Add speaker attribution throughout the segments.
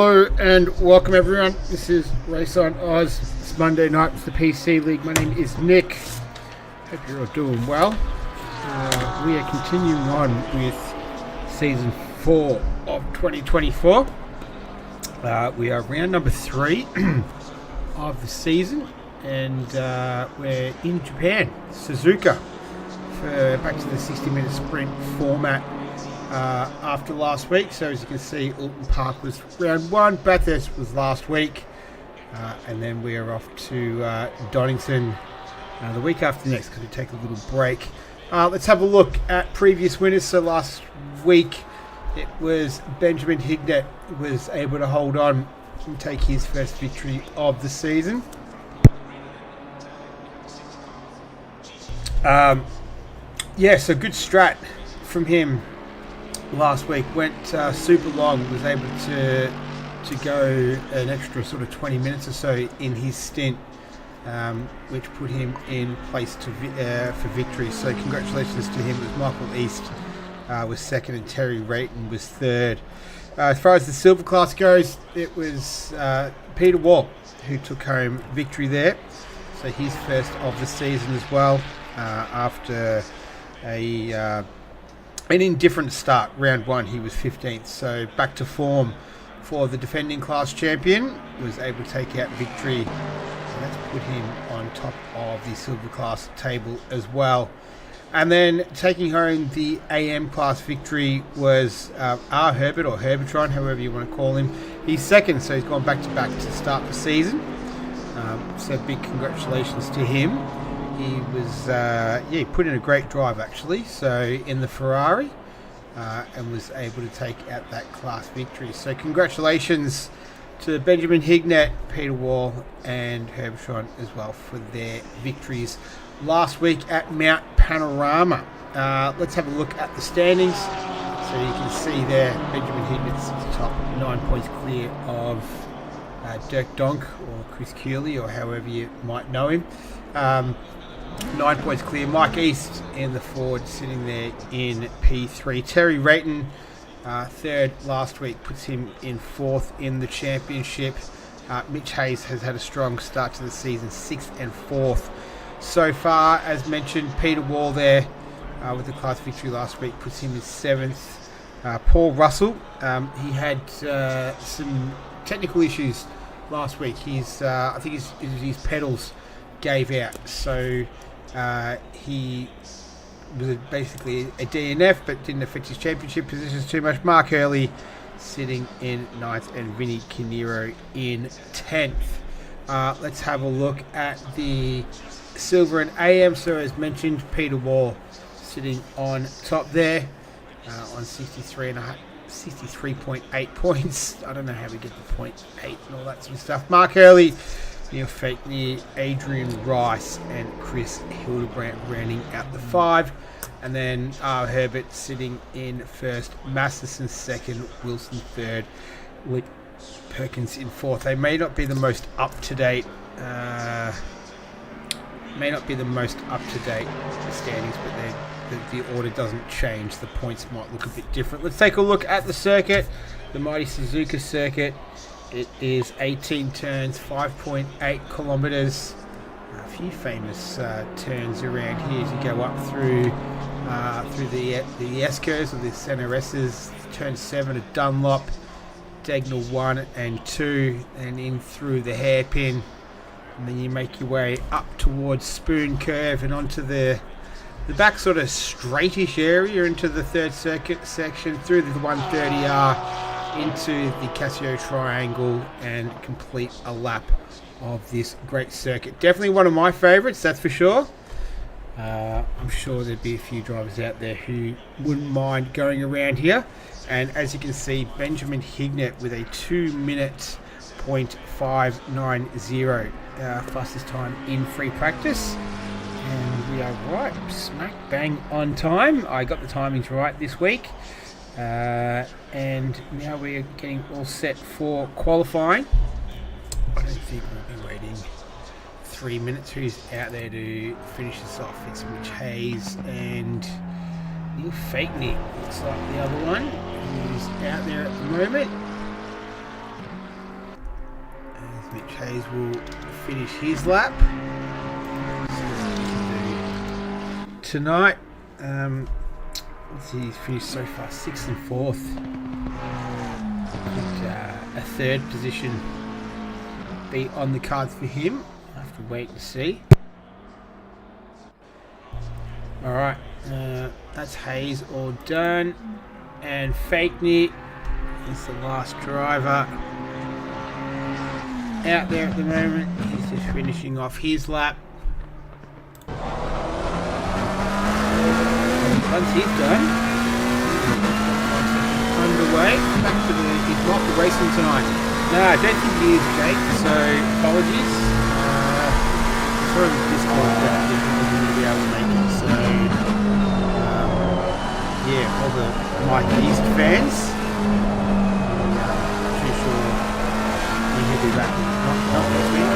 Speaker 1: Hello and welcome everyone. This is Race on Oz. It's Monday night. It's the PC League. My name is Nick. Hope you're all doing well. We are continuing on with Season 4 of 2024. We are round number 3 of the season and we're in Japan, Suzuka, for back to the 60-minute sprint format. After last week, so as you can see, Alton Park was round 1, Bathurst was last week, and then we are off to Donington the week after next because we take a little break. Let's have a look at previous winners. So last week it was Benjamin Hignett was able to hold on and take his first victory of the season. So good strat from him. Last week went super long, was able to go an extra sort of 20 minutes or so in his stint, which put him in place for victory. So congratulations to him. It was Michael East was second and Terry Rayton was third. As far as the silver class goes, it was Peter Wall who took home victory there. So his first of the season as well, after an indifferent start. Round 1 he was 15th, so back to form for the defending class champion. Was able to take out victory, and that's put him on top of the silver class table as well. And then taking home the AM class victory was R. Herbert, or Herbertron, however you want to call him. He's second, so he's gone back to back to start the season. So big congratulations to him. He was, he put in a great drive actually, so in the Ferrari, and was able to take out that class victory. So congratulations to Benjamin Hignett, Peter Wall and Herbertron as well for their victories last week at Mount Panorama. Let's have a look at the standings. So you can see there, Benjamin Hignett's at the top, 9 points clear of Dirk Donk or Chris Keeley, or however you might know him. 9 points clear. Mike East in the Ford, sitting there in P3. Terry Rayton, third last week, puts him in fourth in the championship. Mitch Hayes has had a strong start to the season, 6th and 4th so far. As mentioned, Peter Wall there with the class victory last week puts him in 7th. Paul Russell, he had some technical issues last week. I think his pedals gave out, so he was basically a DNF, but didn't affect his championship positions too much. Mark Hurley sitting in 9th and Vinny Canero in 10th. Let's have a look at the silver and AM. So as mentioned, Peter Wall sitting on top there on 63.8 points. I don't know how we get the 0.8 and all that sort of stuff. Mark Hurley, Neil Fakeney, Adrian Rice and Chris Hildebrandt rounding out the 5. And then Herbert sitting in first, Masterson second, Wilson third, with Perkins in fourth. They may not be the most up-to-date standings, but the order doesn't change. The points might look a bit different. Let's take a look at the circuit, the mighty Suzuka circuit. It is 18 turns, 5.8 kilometres. A few famous turns around here as you go up through the S-curves or the Center S's. Turn 7 at Dunlop, Dagnall 1 and 2, and in through the hairpin. And then you make your way up towards Spoon Curve and onto the back sort of straightish area into the third circuit section, through the 130R, into the Casio Triangle, and complete a lap of this great circuit. Definitely one of my favourites, that's for sure. I'm sure there'd be a few drivers out there who wouldn't mind going around here. And as you can see, Benjamin Hignett with a 2-minute .590 fastest time in free practice. And we are right smack bang on time. I got the timings right this week. And now we're getting all set for qualifying. I don't think we'll be waiting 3 minutes. Who's out there to finish this off? It's Mitch Hayes and Neil Fakeney. Looks like the other one who's out there at the moment. Mitch Hayes will finish his lap. Tonight, let's see, he's finished so far 6th and 4th. A third position be on the cards for him. I'll have to wait and see. Alright, that's Hayes all done. And Fakeney is the last driver out there at the moment. He's just finishing off his lap. Once he's done, underway, back to he's not racing tonight. No, I don't think he is, Jake, so apologies. Sorry with Discord, but I didn't think we're going to be able to make it, so yeah, all the Mike East fans, I'm too sure when he'll be back, not next week.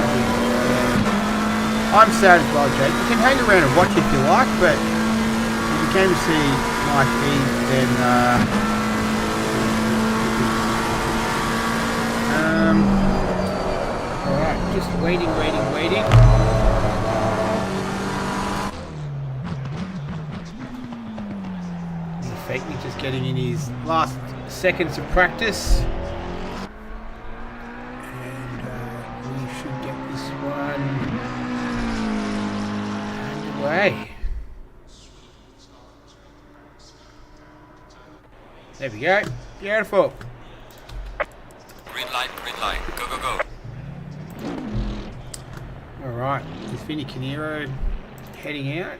Speaker 1: I'm sad as well, Jake. You can hang around and watch if you like, but if you came to see Mike East, then alright, just waiting. Fakeney just getting in his last seconds of practice. And we should get this one underway. There we go. Beautiful.
Speaker 2: Green light, go, go, go.
Speaker 1: Alright, is Vinny Canero heading out?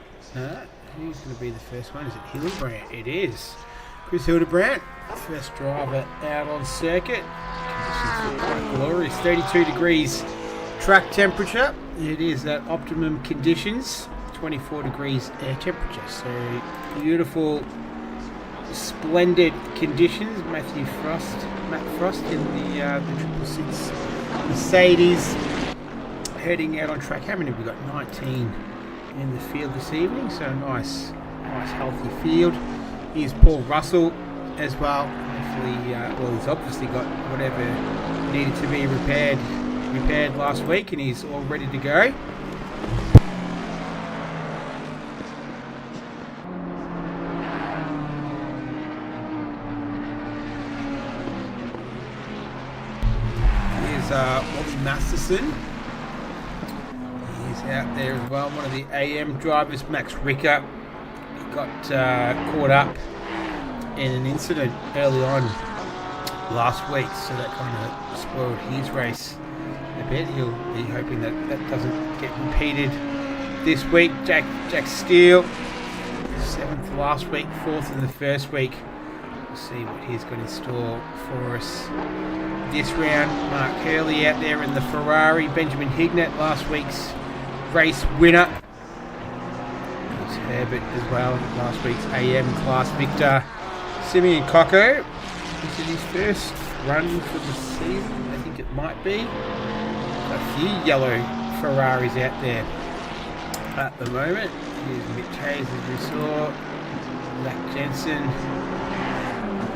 Speaker 1: Who's going to be the first one? Is it Hildebrandt? It is. Chris Hildebrandt, first driver out on circuit. Conditions are glorious. 32 degrees track temperature. It is at optimum conditions. 24 degrees air temperature. So beautiful, splendid conditions. Matt Frost in the 666 Mercedes heading out on track. How many have we got? 19 in the field this evening, so nice healthy field. Here's Paul Russell as well. Hopefully, he's obviously got whatever needed to be repaired last week, and he's all ready to go. Here's Bobby Masterson. Out there as well, one of the AM drivers, Max Ricker, got caught up in an incident early on last week, so that kind of spoiled his race a bit. He'll be hoping that doesn't get repeated this week. Jack Steele, 7th last week, 4th in the first week. We'll see what he's got in store for us this round. Mark Hurley out there in the Ferrari. Benjamin Hignett, last week's race winner. It's Herbert as well, last week's AM class victor. Simeon Coco, is it his first run for the season? I think it might be. A few yellow Ferraris out there at the moment. Here's Mitch Hayes, as we saw. Zach Jensen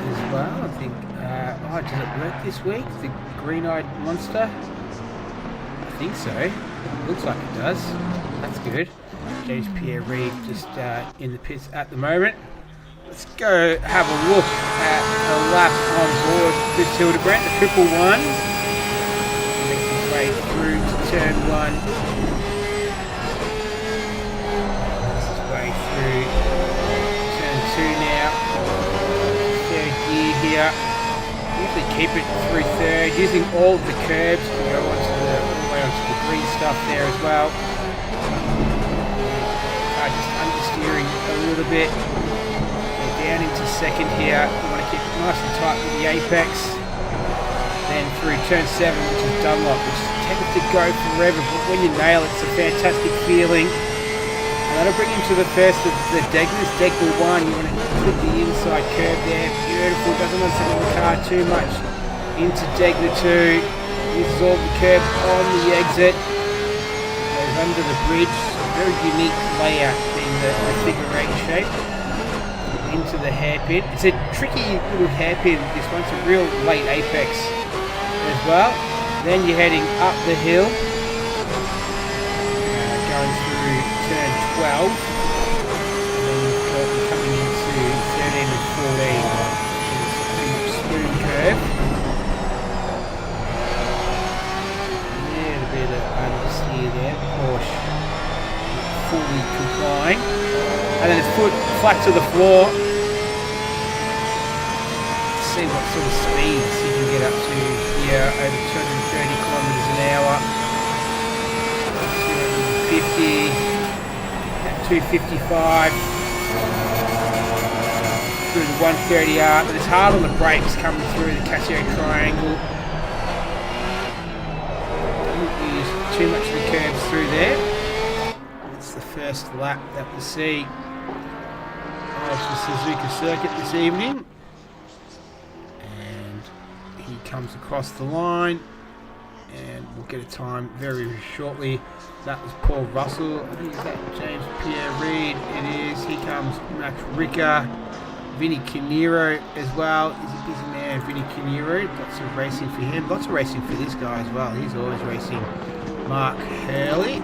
Speaker 1: as well. I think, does it work this week? The green-eyed monster? I think so. Looks like it does. That's good. James Pierre Reid just in the pits at the moment. Let's go have a look at a lap on board Chris Hildebrandt, the 111. Makes his way through to turn 1. Makes his way through turn 2 now. Third gear here. Usually keep it through third, using all of the curbs to go onto the green stuff there as well. Just understeering a little bit. We're down into second here. You want to keep it nice and tight with the apex. Then through turn 7, which is Dunlop, which tends to go forever, but when you nail it, it's a fantastic feeling. And that'll bring you to the first of the Degnas. Degna 1, you want to clip the inside curve there. Beautiful, doesn't want to sit in the car too much. Into Degna 2. Uses all the curb on the exit. Goes under the bridge. Very unique layout in the figure 8 shape. Into the hairpin. It's a tricky little hairpin. This one's a real late apex as well. Then you're heading up the hill, going through turn 12, and then you've got coming into 13 and 14. It's a pretty much smooth curve. Yeah, a bit of understeer there. Porsche fully complying, and then it's foot flat to the floor. See what sort of speeds you can get up to here, over 230 kilometres an hour, 250, at 255, through the 130R, but it's hard on the brakes coming through the Casio triangle. Don't use too much of the curves through there. It's the first lap that we see of the Suzuka circuit this evening. He comes across the line, and we'll get a time very, very shortly. That was Paul Russell. I think is that James Pierre Reid. It is. Here comes Max Ricker, Vinny Canero as well. He's a busy man, Vinny Canero. Lots of racing for him. Lots of racing for this guy as well. He's always racing. Mark Hurley.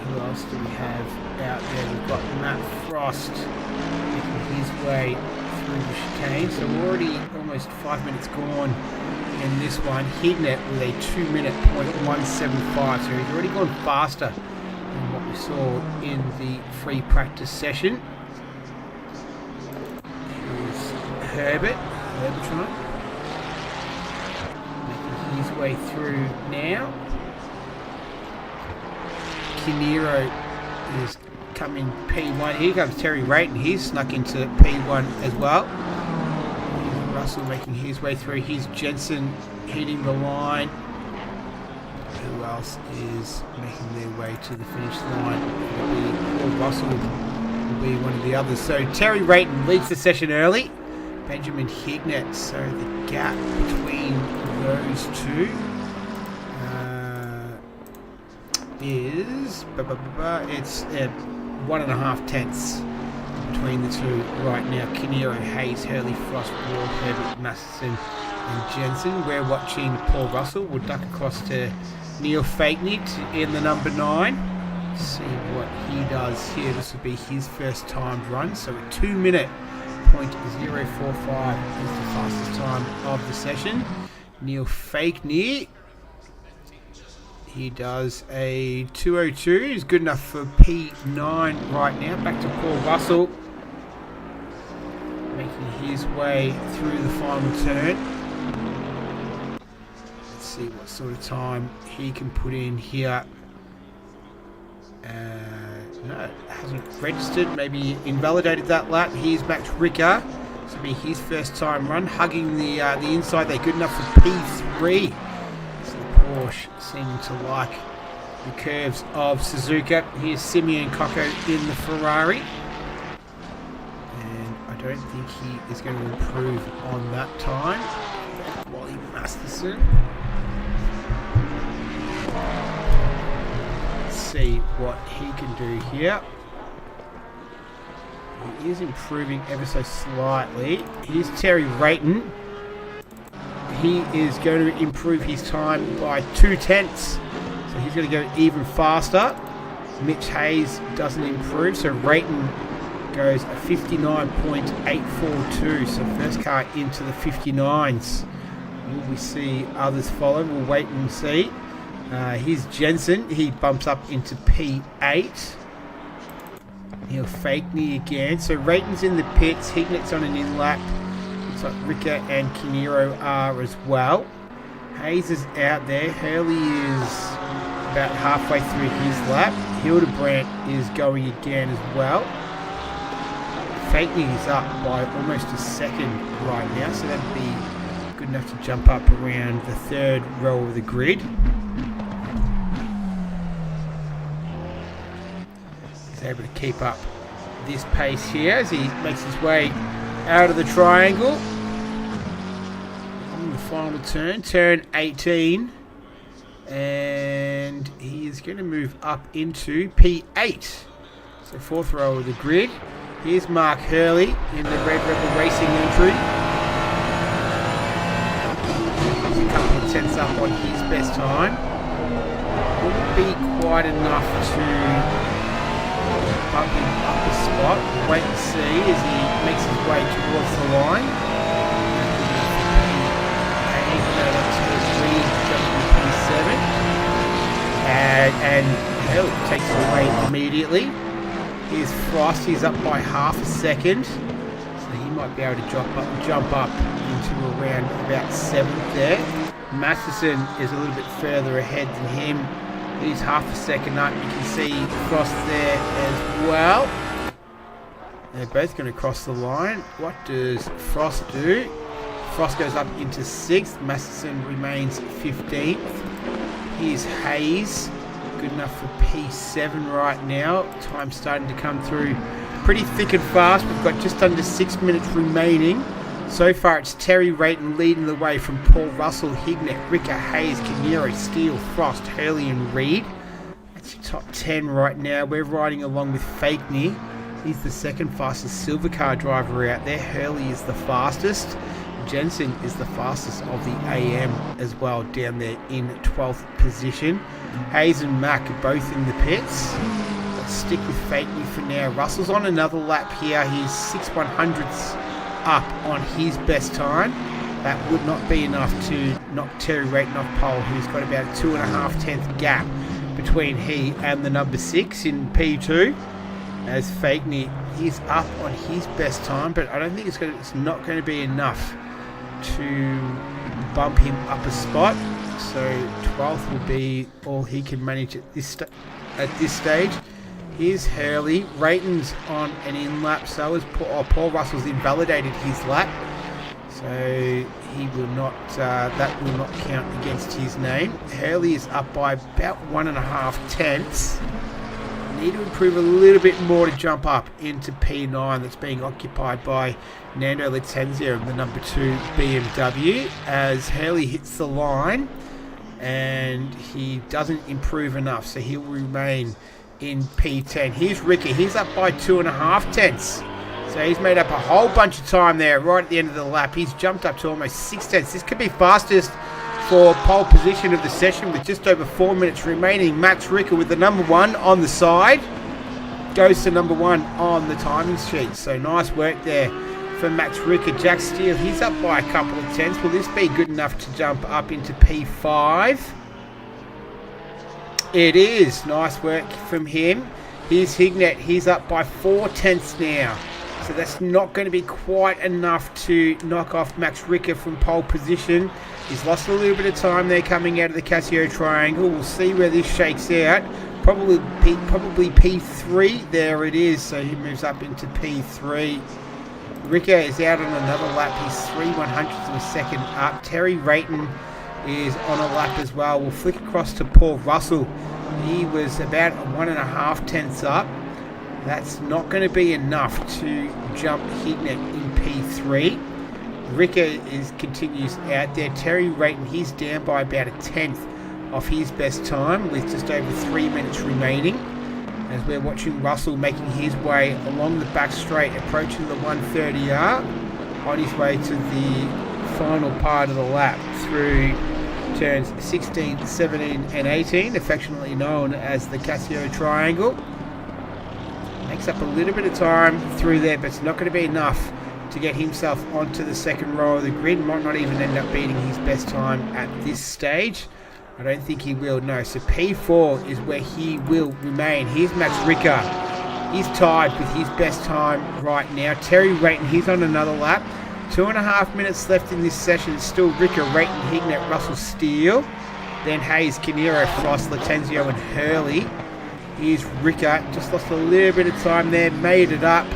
Speaker 1: Who else do we have out there? We've got Matt Frost making his way through the chicane. So we're already almost 5 minutes gone in this one. Hignet with a 2-minute .175. So he's already gone faster than what we saw in the free practice session. Here's Herbertron making his way through now. Kinero is coming P1. Here comes Terry Rayton. He's snuck into P1 as well. Here's Russell making his way through. Here's Jensen hitting the line. Who else is making their way to the finish line? Paul Russell will be one of the others. So Terry Rayton leads the session early. Benjamin Hignet. So the gap between those two is it's 1.5 tenths between the two right now. Kinero, Hayes, Hurley, Frost, Ward, Herbert, Masterson and Jensen. We're watching Paul Russell. We'll duck across to Neil Fakeney in the number 9. See what he does here. This will be his first timed run. So a 2-minute .045 is the fastest time of the session. Neil Fakeney, he does a 2:02. He's good enough for P9 right now. Back to Paul Russell, making his way through the final turn. Let's see what sort of time he can put in here. No, it hasn't registered. Maybe invalidated that lap. Here's Max Ricker. This will be his first time run, hugging the inside. They're good enough for P3. Porsche seeming to like the curves of Suzuka. Here's Simeon Cocco in the Ferrari, and I don't think he is going to improve on that time. Wally Masterson. Let's see what he can do here. He is improving ever so slightly. Here's Terry Rayton. He is going to improve his time by 2 tenths. So he's going to go even faster. Mitch Hayes doesn't improve. So Rayton goes a 59.842. So first car into the 59s. Will we see others follow? We'll wait and see. Here's Jensen. He bumps up into P8. Neil Fakeney again. So Rayton's in the pits. Hignet's on an in-lap. Like Ricker and Kinero are as well. Hayes is out there. Hurley is about halfway through his lap. Hildebrandt is going again as well. Fakeney is up by almost a second right now, so that'd be good enough to jump up around the 3rd row of the grid. He's able to keep up this pace here as he makes his way out of the triangle. On the final turn 18, and he is going to move up into P8. So 4th row of the grid. Here's Mark Hurley in the Red Rebel Racing entry. There's a couple of tenths up on his best time. Wouldn't be quite enough to bump him up a spot. Wait and see as he makes his way towards the line. And hell, takes it away immediately. Here's Frost. He's up by half a second, so he might be able to jump up into around about 7th there. Masterson is a little bit further ahead than him. He's half a second up. You can see Frost there as well. They're both going to cross the line. What does Frost do? Frost goes up into 6th. Masterson remains 15th. Here's Hayes. Good enough for P7 right now. Time's starting to come through pretty thick and fast. We've got just under 6 minutes remaining. So far it's Terry Rayton leading the way from Paul Russell, Hignett, Ricker, Hayes, Canero, Steele, Frost, Hurley and Reed. That's your top 10 right now. We're riding along with Fakeney. He's the second fastest silver car driver out there. Hurley is the fastest. Jensen is the fastest of the AM as well, down there in 12th position. Hayes and Mack are both in the pits. Let's stick with Fakeney for now. Russell's on another lap here. He's 6/100ths up on his best time. That would not be enough to knock Terry Rayton off pole, who's got about a 2.5 tenth gap between he and the number 6 in P2. As Fakeney, he's up on his best time, but I don't think it's not going to be enough to bump him up a spot. So 12th will be all he can manage at this stage. Here's Hurley. Rayton's on an in lap, so is Paul Russell's invalidated his lap, so he will not. That will not count against his name. Hurley is up by about 1.5 tenths. Need to improve a little bit more to jump up into P9 that's being occupied by Nando Letenzio in the number 2 BMW, as Hurley hits the line and he doesn't improve enough, so he'll remain in P10. Here's Ricky. He's up by 2.5 tenths, so he's made up a whole bunch of time there right at the end of the lap. He's jumped up to almost 6 tenths. This could be fastest for pole position of the session with just over 4 minutes remaining. Max Ricker with the number 1 on the side goes to number 1 on the timing sheet. So nice work there for Max Ricker. Jack Steele, he's up by a couple of tenths. Will this be good enough to jump up into P5? It is. Nice work from him. Here's Hignett. He's up by 4 tenths now. So that's not going to be quite enough to knock off Max Ricker from pole position. He's lost a little bit of time there coming out of the Casio Triangle. We'll see where this shakes out. Probably P3. There it is. So he moves up into P3. Ricker is out on another lap. He's 3/100ths of a second up. Terry Rayton is on a lap as well. We'll flick across to Paul Russell. He was about 1.5 tenths up. That's not going to be enough to jump Hignett in P3. Ricker continues out there. Terry Rayton, he's down by about a tenth off his best time with just over 3 minutes remaining, as we're watching Russell making his way along the back straight, approaching the 130R on his way to the final part of the lap through turns 16, 17 and 18, affectionately known as the Casio Triangle. Makes up a little bit of time through there, but it's not going to be enough to get himself onto the second row of the grid. Might not even end up beating his best time at this stage. I don't think he will, no. So P4 is where he will remain. Here's Max Ricker. He's tied with his best time right now. Terry Rayton, he's on another lap. 2.5 minutes left in this session. Still Ricker, Rayton, Hignett, Russell, Steele. Then Hayes, Canero, Frost, Letenzio and Hurley. Here's Ricker. Just lost a little bit of time there. Made it up.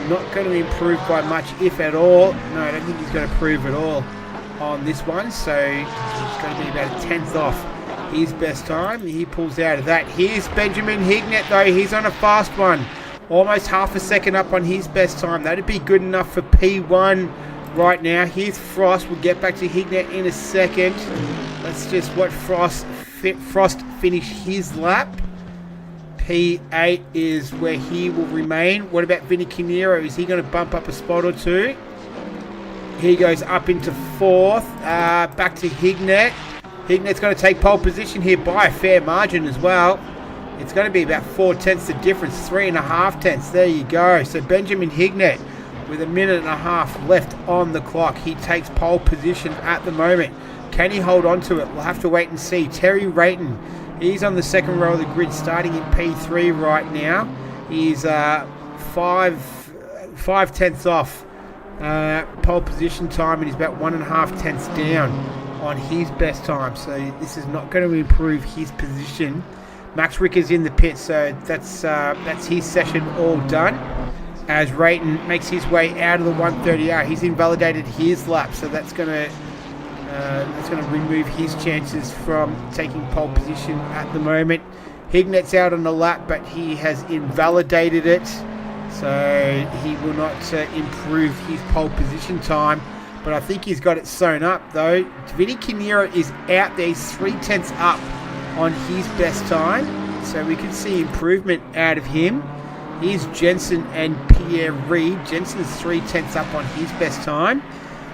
Speaker 1: Not going to improve by much, if at all. No, I don't think he's going to improve at all on this one. So he's going to be about a tenth off his best time. He pulls out of that. Here's Benjamin Hignett, though. He's on a fast one. Almost half a second up on his best time. That'd be good enough for P1 right now. Here's Frost. We'll get back to Hignett in a second. Let's just watch Frost finish his lap. P8 is where he will remain. What about Vinny Canero? Is he going to bump up a spot or two? He goes up into 4th. Back to Hignett. Hignet's going to take pole position here by a fair margin as well. It's going to be about 4 tenths of difference, 3.5 tenths. There you go. So Benjamin Hignett, with 1.5 minutes left on the clock, he takes pole position at the moment. Can he hold on to it? We'll have to wait and see. Terry Rayton, he's on the second row of the grid, starting in P3 right now. He's 5 tenths off pole position time, and he's about 1.5 tenths down on his best time. So this is not going to improve his position. Max Ricker's in the pit, so that's his session all done. As Rayton makes his way out of the 130R, he's invalidated his lap, so that's going to remove his chances from taking pole position at the moment. Hignett's out on the lap, but he has invalidated it, so he will not improve his pole position time. But I think he's got it sewn up, though. Vinny Kinnear is out there. He's 3 tenths up on his best time, so we can see improvement out of him. Here's Jensen and Pierre Reid. Jensen's 3 tenths up on his best time,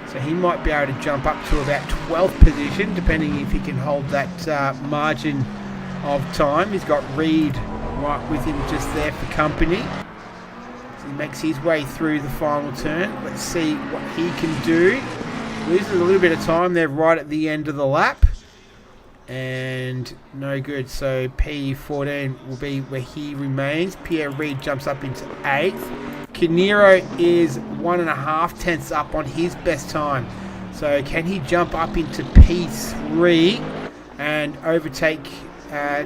Speaker 1: so he might be able to jump up to about 12th position, depending if he can hold that margin of time. He's got Reid right with him just there for company. So he makes his way through the final turn. Let's see what he can do. Loses a little bit of time there right at the end of the lap, and no good. So P14 will be where he remains. Pierre Reid jumps up into 8th. Kinnear is 1.5 tenths up on his best time. So can he jump up into P3 and overtake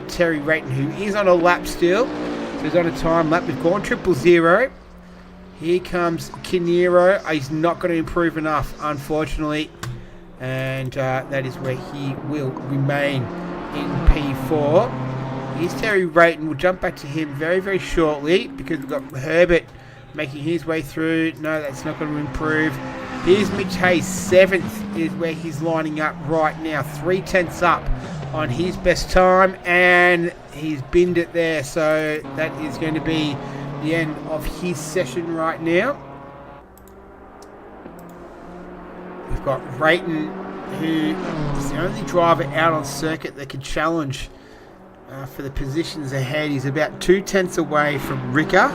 Speaker 1: Terry Rayton, who is on a lap still? So he's on a time lap. We've gone 000. Here comes Kinnear. He's not going to improve enough, unfortunately. And that is where he will remain in P4. Here's Terry Rayton. We'll jump back to him very, very shortly, because we've got Herbert making his way through. No, that's not going to improve. Here's Mitch Hayes. 7th is where he's lining up right now. 3 tenths up on his best time, and he's binned it there. So that is going to be the end of his session right now. We've got Rayton, who is the only driver out on circuit that can challenge for the positions ahead. He's about 2 tenths away from Ricker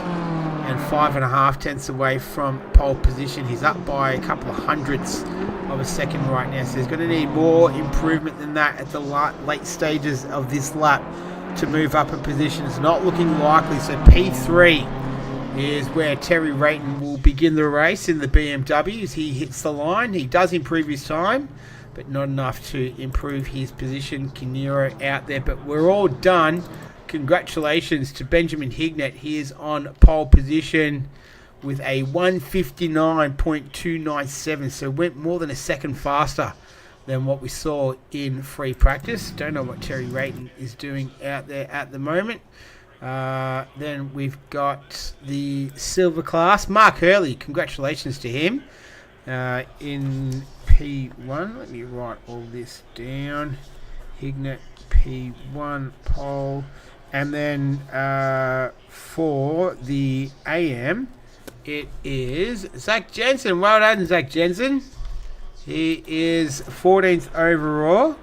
Speaker 1: and 5.5 tenths away from pole position. He's up by a couple of hundredths of a second right now, so he's going to need more improvement than that at the late stages of this lap to move up a position. It's not looking likely. So P3 is where Terry Rayton will begin the race in the BMWs. He hits the line. He does improve his time, but not enough to improve his position. Kinnear out there, but we're all done. Congratulations to Benjamin Hignett. He is on pole position with a 1:59.297, so went more than a second faster than what we saw in free practice. Don't know what Terry Rayton is doing out there at the moment. Then we've got the silver class. Mark Hurley, congratulations to him in P1. Let me write all this down. Hignett P1 pole. And then for the AM, it is Zach Jensen. Well done, Zach Jensen. He is 14th overall,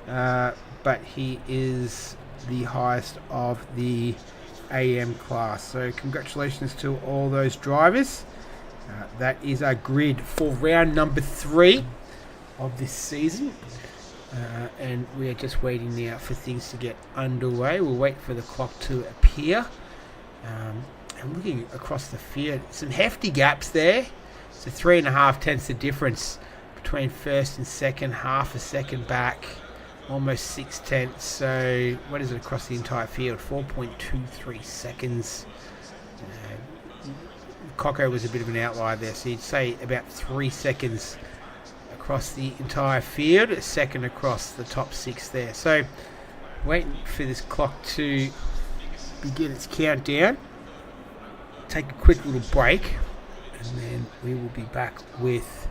Speaker 1: but he is the highest of the AM class. So congratulations to all those drivers. That is our grid for round number 3 of this season. And we are just waiting now for things to get underway. We'll wait for the clock to appear. I'm looking across the field. Some hefty gaps there. So 3.5 tenths of difference between first and second, half a second back, almost 6 tenths. So what is it across the entire field? 4.23 seconds. Coco was a bit of an outlier there, so you'd say about 3 seconds across the entire field, a second across the top 6 there. So waiting for this clock to begin its countdown. Take a quick little break, and then we will be back with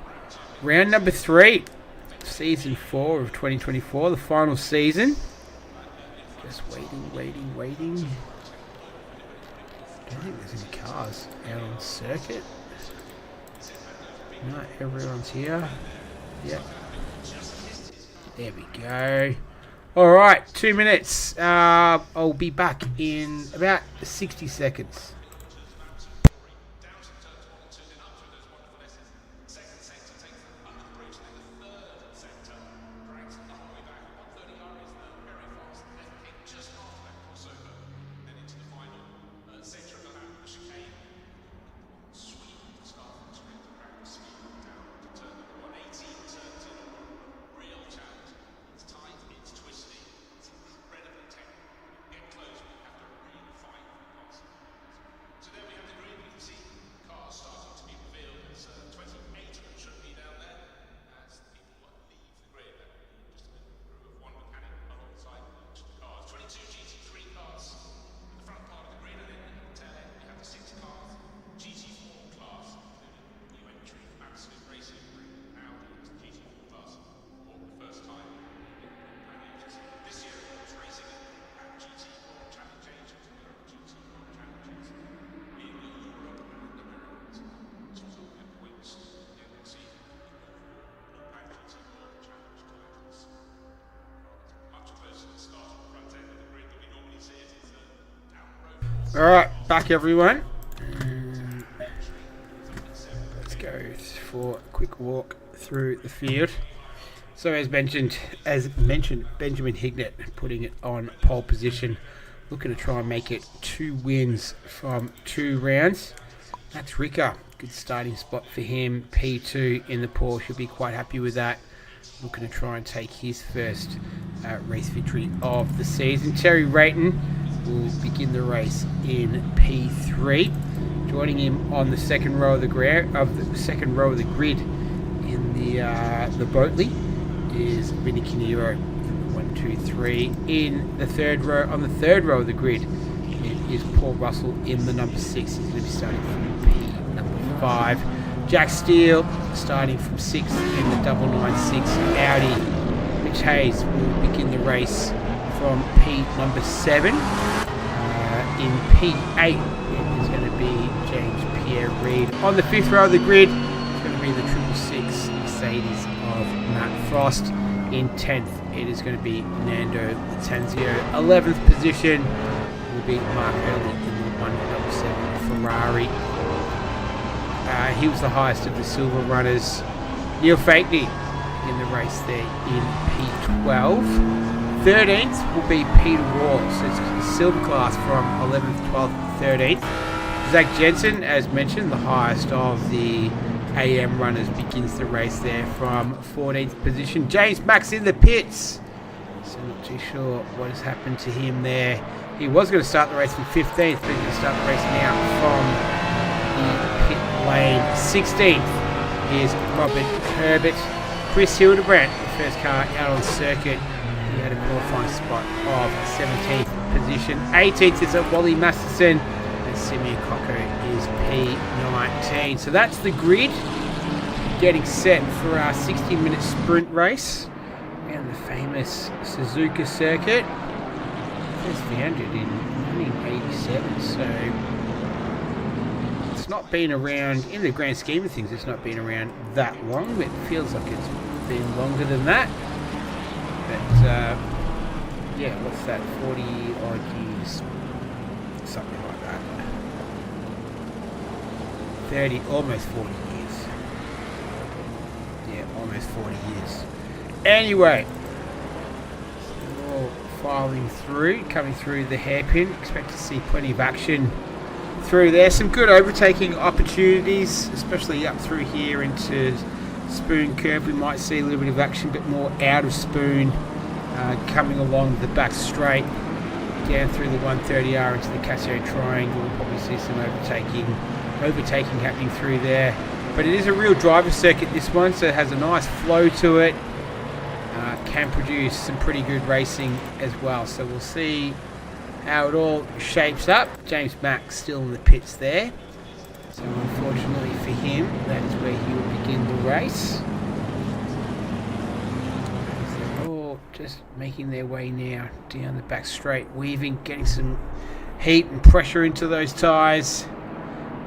Speaker 1: round number 3, season 4 of 2024, the final season. Just waiting. I don't think there's any cars out on circuit. No, everyone's here. Yep. There we go. All right, 2 minutes. I'll be back in about 60 seconds. Alright, back everyone. Let's go for a quick walk through the field. So as mentioned, Benjamin Hignett putting it on pole position, looking to try and make it 2 wins from 2 rounds. That's Ricker. Good starting spot for him. P2 in the Porsche. He'll be quite happy with that. Looking to try and take his first race victory of the season. Terry Rayton will begin the race in P3. Joining him on the second row of the grid in the Boatley is Vinny Canero. 1, 2, 3. In the third row, on the third row of the grid, it is Paul Russell in the number 6. He's going to be starting from P number 5. Jack Steele starting from 6 in the 996 Audi. Mitch Hayes will begin the race from P number 7. In P8 it is going to be James Pierre Reid. On the 5th row of the grid, it's going to be the 666 Mercedes of Matt Frost. In 10th, it is going to be Nando Latanzio. 11th position will be Mark Hurley in the 177 Ferrari. He was the highest of the silver runners. Neil Fakeney in the race there in P12. 13th will be Peter Wall, so it's the silver class from 11th, 12th, 13th. Zach Jensen, as mentioned, the highest of the AM runners, begins the race there from 14th position. James Max in the pits, so not too sure what has happened to him there. He was going to start the race from 15th, but he's going to start the race now from the pit lane. 16th is Robert Herbert. Chris Hildebrandt, the first car out on circuit. He had a qualifying spot of 17th position. 18th is at Wally Masterson, and Simeon Coco is P19. So that's the grid getting set for our 60-minute sprint race around the famous Suzuka circuit. First founded in 1987, so it's not been around, in the grand scheme of things, it's not been around that long. It feels like it's been longer than that. But, yeah, what's that, 40 odd years, something like that. 30, almost 40 years. Yeah, almost 40 years. Anyway, we're all filing through, coming through the hairpin. Expect to see plenty of action through there. Some good overtaking opportunities, especially up through here into Spoon Curve. We might see a little bit of action, but more out of Spoon, coming along the back straight down through the 130R into the Casio Triangle. We'll probably see some overtaking happening through there. But it is a real driver circuit, this one, so it has a nice flow to it. Can produce some pretty good racing as well. So we'll see how it all shapes up. James Mack still in the pits there. So unfortunately for him, that is where he will begin the race. They're all just making their way now down the back straight, weaving, getting some heat and pressure into those tyres.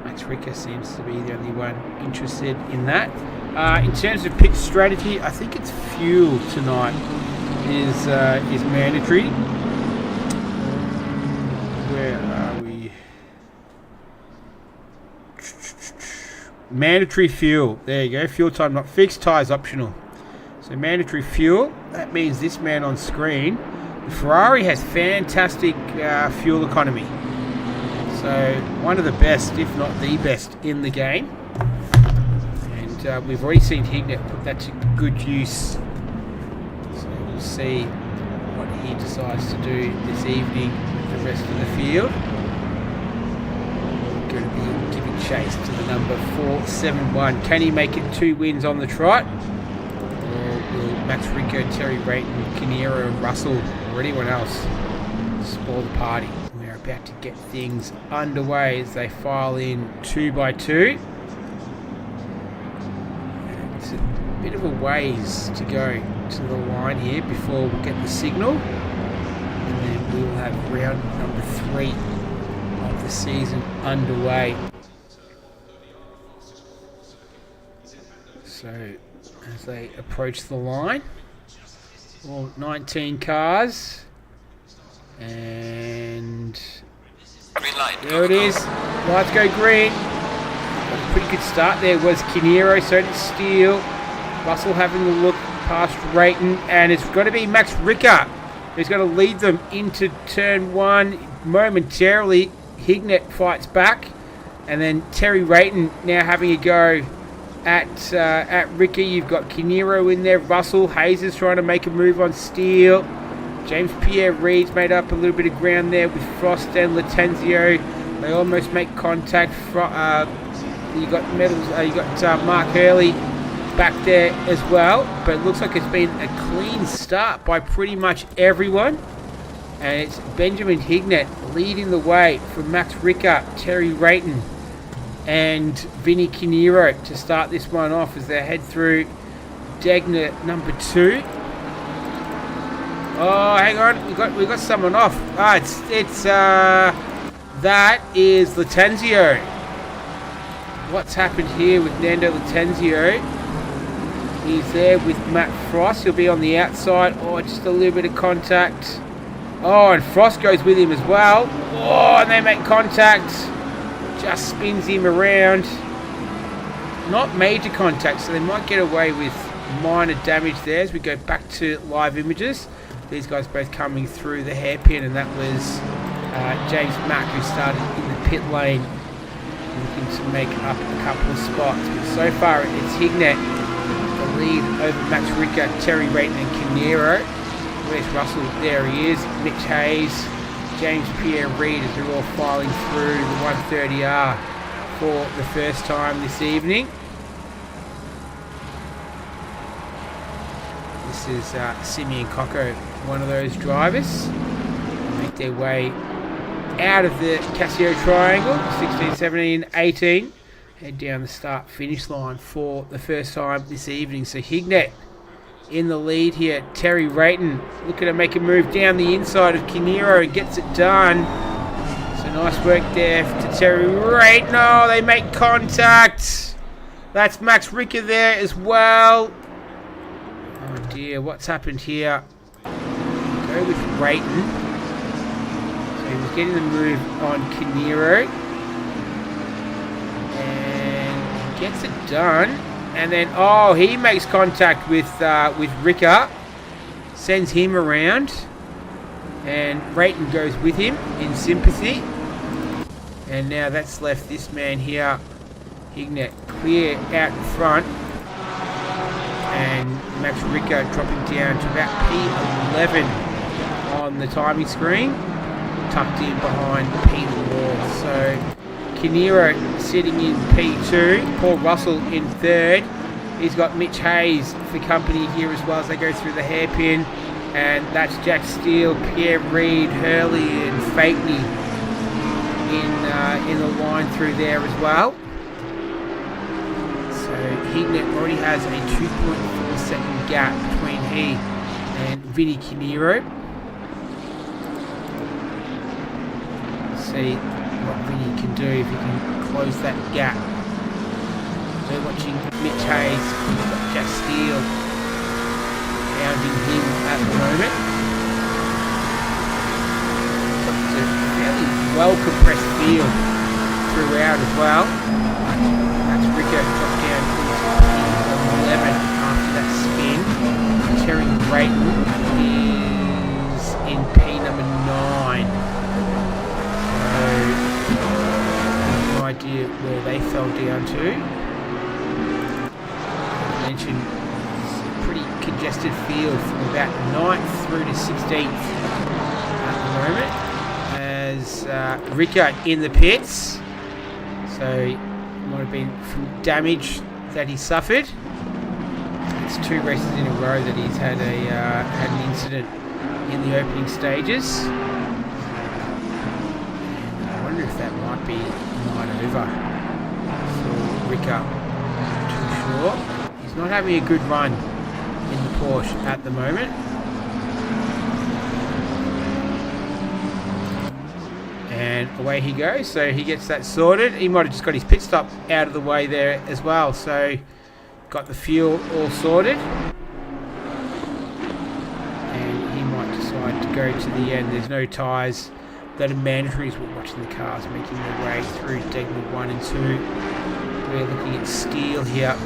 Speaker 1: Max Ricker seems to be the only one interested in that. In terms of pit strategy, I think it's fuel tonight is mandatory. Where are we? Mandatory fuel. There you go. Fuel time not fixed. Tyres optional. So mandatory fuel. That means this man on screen. The Ferrari has fantastic fuel economy. So one of the best, if not the best, in the game. And we've already seen Hignett put that to good use. So we'll see what he decides to do this evening with the rest of the field. We're going to be giving chase to the number 471. Can he make it 2 wins on the trot? Or will Max Rico, Terry Brayton, Canero and Russell or anyone else spoil the party? We're about to get things underway as they file in 2 by 2. It's a bit of a ways to go to the line here before we get the signal. And then we will have round number 3 of the season underway. So as they approach the line, all 19 cars, and
Speaker 2: Green light.
Speaker 1: there it is. Lights go green. A pretty good start there was Canero, so did Steele. Russell having a look past Rayton, and it's going to be Max Ricker who's going to lead them into turn 1 momentarily. Hignett fights back, and then Terry Rayton now having a go at Ricker. You've got Canero in there, Russell, Hayes is trying to make a move on Steele. James Pierre Reed's made up a little bit of ground there with Frost and Latenzio. They almost make contact. You got medals. You got Mark Hurley back there as well. But it looks like it's been a clean start by pretty much everyone. And it's Benjamin Hignett leading the way from Max Ricker, Terry Rayton, and Vinny Canero to start this one off as they head through Degner number 2. Oh, hang on, we got someone off. That is Latenzio. What's happened here with Nando Latenzio? He's there with Matt Frost. He'll be on the outside. Oh, just a little bit of contact. Oh, and Frost goes with him as well. Oh, and they make contact. Just spins him around. Not major contact, so they might get away with minor damage there as we go back to live images. These guys both coming through the hairpin, and that was James Mack, who started in the pit lane looking to make up a couple of spots. But so far it's Hignett the lead over Max Ricker, Terry Rayton and Canero. Where's Russell? There he is. Mitch Hayes, James Pierre Reed as they're all filing through the 130R for the first time this evening. This is Simeon Cocco, one of those drivers. Make their way out of the Casio Triangle, 16, 17, 18. Head down the start-finish line for the first time this evening. So Hignett in the lead here. Terry Rayton looking to make a move down the inside of Canero and gets it done. So nice work there to Terry Rayton. Oh, they make contact. That's Max Ricker there as well. Oh dear, what's happened here? Go with Rayton. So he was getting the move on Canero. And he gets it done. And then, oh, he makes contact with Ricker. Sends him around. And Rayton goes with him in sympathy. And now that's left this man here, Hignett, clear out in front. And Max Ricker dropping down to about P11 on the timing screen, tucked in behind P4. So Canero sitting in P2, Paul Russell in 3rd. He's got Mitch Hayes for company here as well as they go through the hairpin. And that's Jack Steele, Pierre Reed, Hurley and Fakeney in the line through there as well. So Hignett already has a 2.4 second gap between he and Vinny Canero. See what Vinny can do, if he can close that gap. We're watching Mitch Hayes. We've got Jack Steele pounding him at the moment. It's a fairly well-compressed field throughout as well. That's Rico dropped down into P11 after that spin. Terry Brayton is in P number 9. So, no idea where they fell down to. Mentioned it's a pretty congested field from about 9th through to 16th at the moment, as Rico in the pits, so it might have been from damage that he suffered. It's 2 races in a row that he's had an incident in the opening stages, and I wonder if that might be night over for Rico. Not too sure. He's not having a good run in the Porsche at the moment. And away he goes. So he gets that sorted. He might have just got his pit stop out of the way there as well. So got the fuel all sorted. And he might decide to go to the end. There's no tyres that are mandatory as we're watching the cars making their way through Degma 1 and 2. We're looking at Steele here.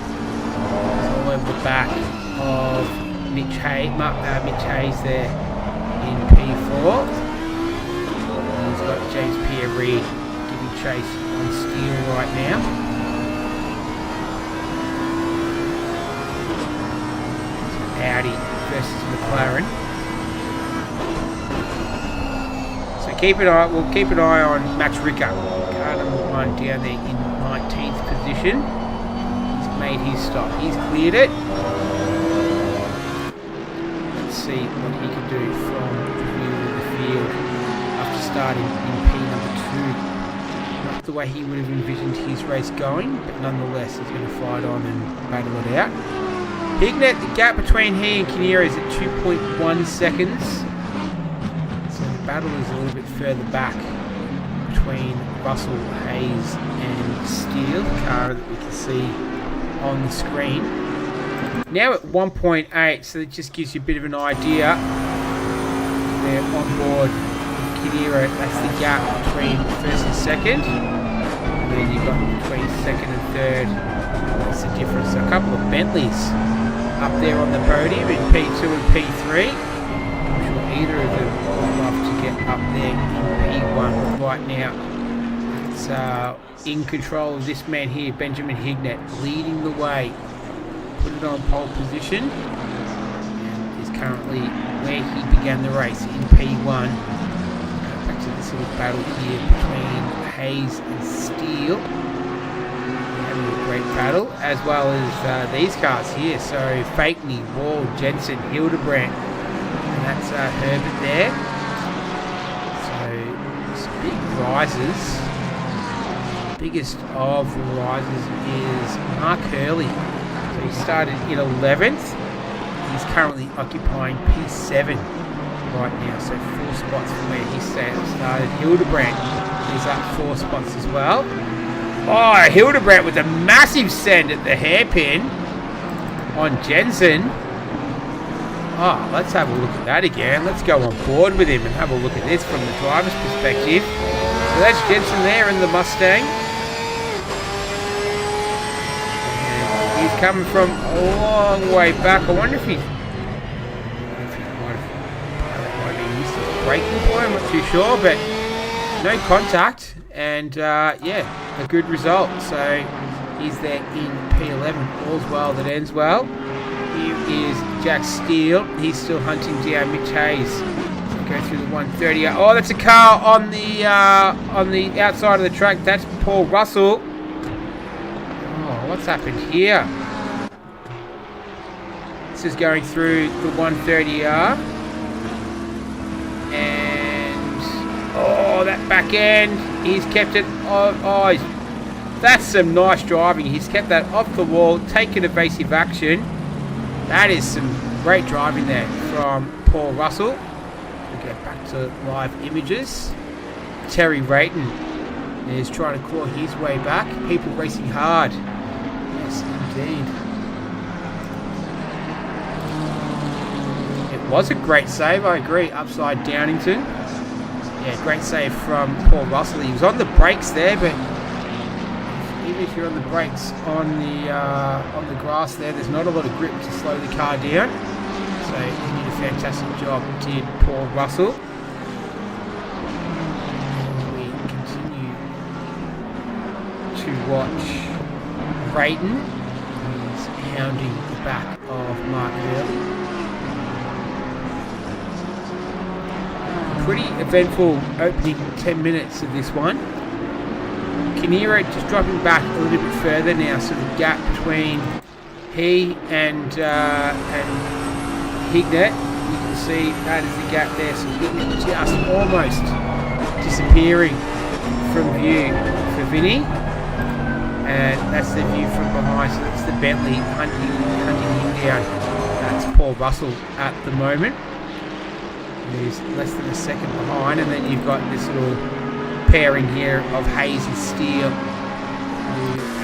Speaker 1: All over the back of Mitch Hayes there in P4. He's got James Pierre-Reid giving chase on Steele right now. Audi versus McLaren. So we'll keep an eye on Max Ricker. Car number 1 down there in 19th position. Made his stop. He's cleared it. Let's see what he can do from the view of the field after starting in P number 2. Not the way he would have envisioned his race going, but nonetheless he's going to fight on and battle it out. Hignett, the gap between he and Kinnear is at 2.1 seconds. So the battle is a little bit further back between Russell, Hayes and Steele, the car that we can see on the screen. Now at 1.8, so that just gives you a bit of an idea. They're on board Kinnear, that's the gap between first and second. And then you've got between second and third, that's the difference. So a couple of Bentleys up there on the podium in P2 and P3. I'm sure either of them would love to get up there in P1 right now. It's in control of this man here, Benjamin Hignett, leading the way. Put it on pole position. And is currently where he began the race in P1. Back to this little battle here between Hayes and Steele. Having a great battle, as well as these cars here. So Fakeney, Wall, Jensen, Hildebrandt, and that's Herbert there. So some big rises. Biggest of the rises is Mark Hurley. So he started in 11th. He's currently occupying P7 right now, so 4 spots from where he started. Hildebrandt is up 4 spots as well. Oh, Hildebrandt with a massive send at the hairpin on Jensen. Oh, let's have a look at that again. Let's go on board with him and have a look at this from the driver's perspective. So that's Jensen there in the Mustang. He's coming from a long way back. I wonder if he might have missed his braking point. I'm not too sure, but no contact, and yeah, a good result. So he's there in P11. All's well that ends well. Here is Jack Steele. He's still hunting down Mitch Hayes. So go through the 130. Oh, that's a car on the outside of the track. That's Paul Russell. What's happened here? This is going through the 130R. And that back end, he's kept it that's some nice driving. He's kept that off the wall, taken evasive action. That is some great driving there from Paul Russell. We'll get back to live images. Terry Rayton is trying to claw his way back. People racing hard. Yes, indeed. It was a great save, I agree. Upside Downington. Yeah, great save from Paul Russell. He was on the brakes there, but even if you're on the brakes on the grass there's not a lot of grip to slow the car down. So he did a fantastic job, did Paul Russell. And we continue to watch Brayton. He's hounding the back of Mark Hurley. Pretty eventful opening 10 minutes of this one. Kinnear just dropping back a little bit further now, so the gap between he and Hignett, you can see that is the gap there. So Hignett just almost disappearing from view for Vinny, and that's the view from behind. So that's the Bentley hunting him down. That's Paul Russell at the moment. He's less than a second behind, and then you've got this little pairing here of Hayes and Steele.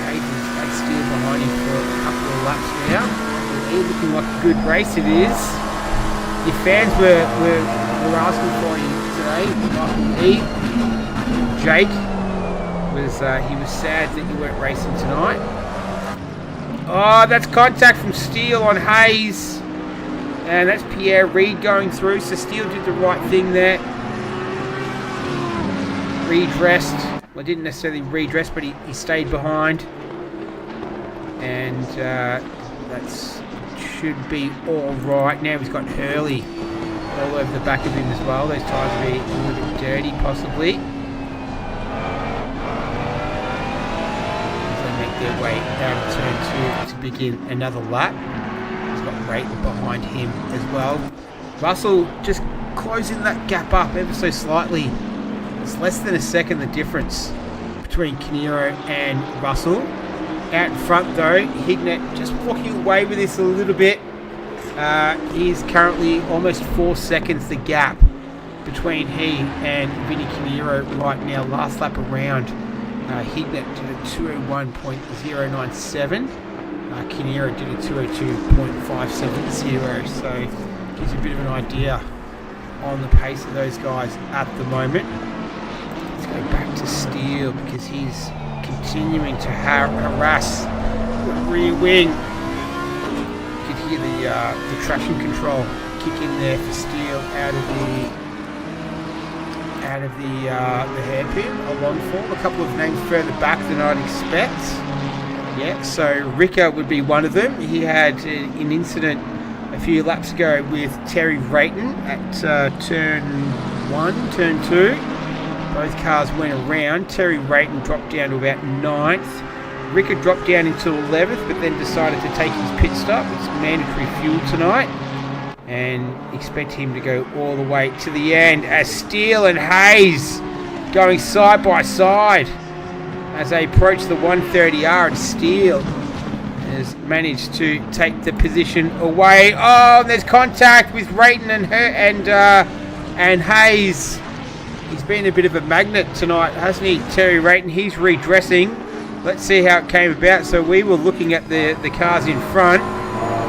Speaker 1: Hayes has had Steele behind him for a couple of laps now. It's looking like a good race it is. Your fans were asking for you today. Michael Lee, Jake he was sad that you weren't racing tonight. Oh, that's contact from Steele on Hayes. And that's Pierre Reid going through. So Steele did the right thing there. Redressed. Well, didn't necessarily redress, but he stayed behind. And that should be all right. Now he's got Hurley all over the back of him as well. Those tyres will be a little bit dirty, possibly. As they make their way down to turn 2 to begin another lap. Got Brayton behind him as well. Russell just closing that gap up ever so slightly. It's less than a second the difference between Kinnear and Russell. Out in front though, Hignett just walking away with this a little bit. He's currently almost 4 seconds the gap between he and Vinny Kinnear right now. Last lap around, Hignett did a 201.097. Kinnear did a 202.570, so gives you a bit of an idea on the pace of those guys at the moment. Let's go back to Steele because he's continuing to harass the rear wing. You could hear the traction control kick in there for Steele out of the hairpin. A long form, a couple of names further back than I'd expect. Yeah, so Ricker would be one of them. He had an incident a few laps ago with Terry Rayton at turn 1, turn 2. Both cars went around. Terry Rayton dropped down to about 9th. Ricker dropped down into 11th, but then decided to take his pit stop. It's mandatory fuel tonight. And expect him to go all the way to the end as Steele and Hayes going side by side. As they approach the 130R, and Steele has managed to take the position away. Oh, there's contact with Rayton and Hayes. He's been a bit of a magnet tonight, hasn't he, Terry Rayton? He's redressing. Let's see how it came about. So we were looking at the cars in front.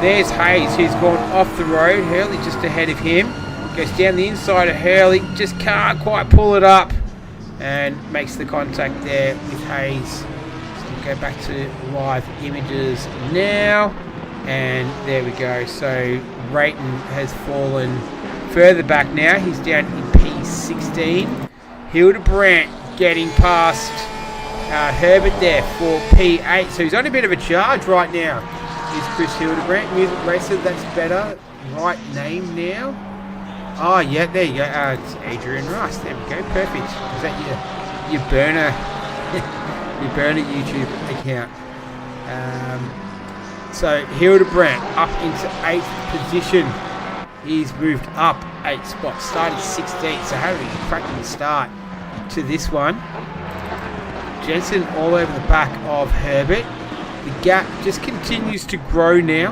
Speaker 1: There's Hayes, who's gone off the road. Hurley just ahead of him. Goes down the inside of Hurley. Just can't quite pull it up. And makes the contact there with Hayes. So we'll go back to live images now. And there we go. So Rayton has fallen further back now. He's down in P16. Hildebrandt getting past Herbert there for P8. So he's on a bit of a charge right now. Is Chris Hildebrandt. Music Racer, that's better. Right name now. Oh, yeah, there you go. It's Adrian Rice. There we go. Perfect. Is that your burner YouTube account? So Hildebrandt up into 8th position. He's moved up 8 spots. Started 16th, so having a cracking start to this one. Jensen all over the back of Herbert. The gap just continues to grow now.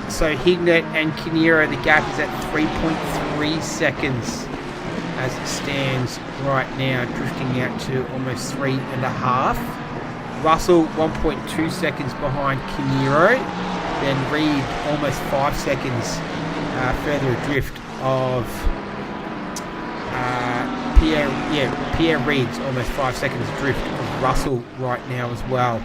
Speaker 1: So Hignett and Kinnear, the gap is at 3.3 seconds as it stands right now, drifting out to almost 3.5. Russell 1.2 seconds behind Kiniro. Then Reed almost 5 seconds further adrift of Pierre Reed's almost 5 seconds adrift of Russell right now as well.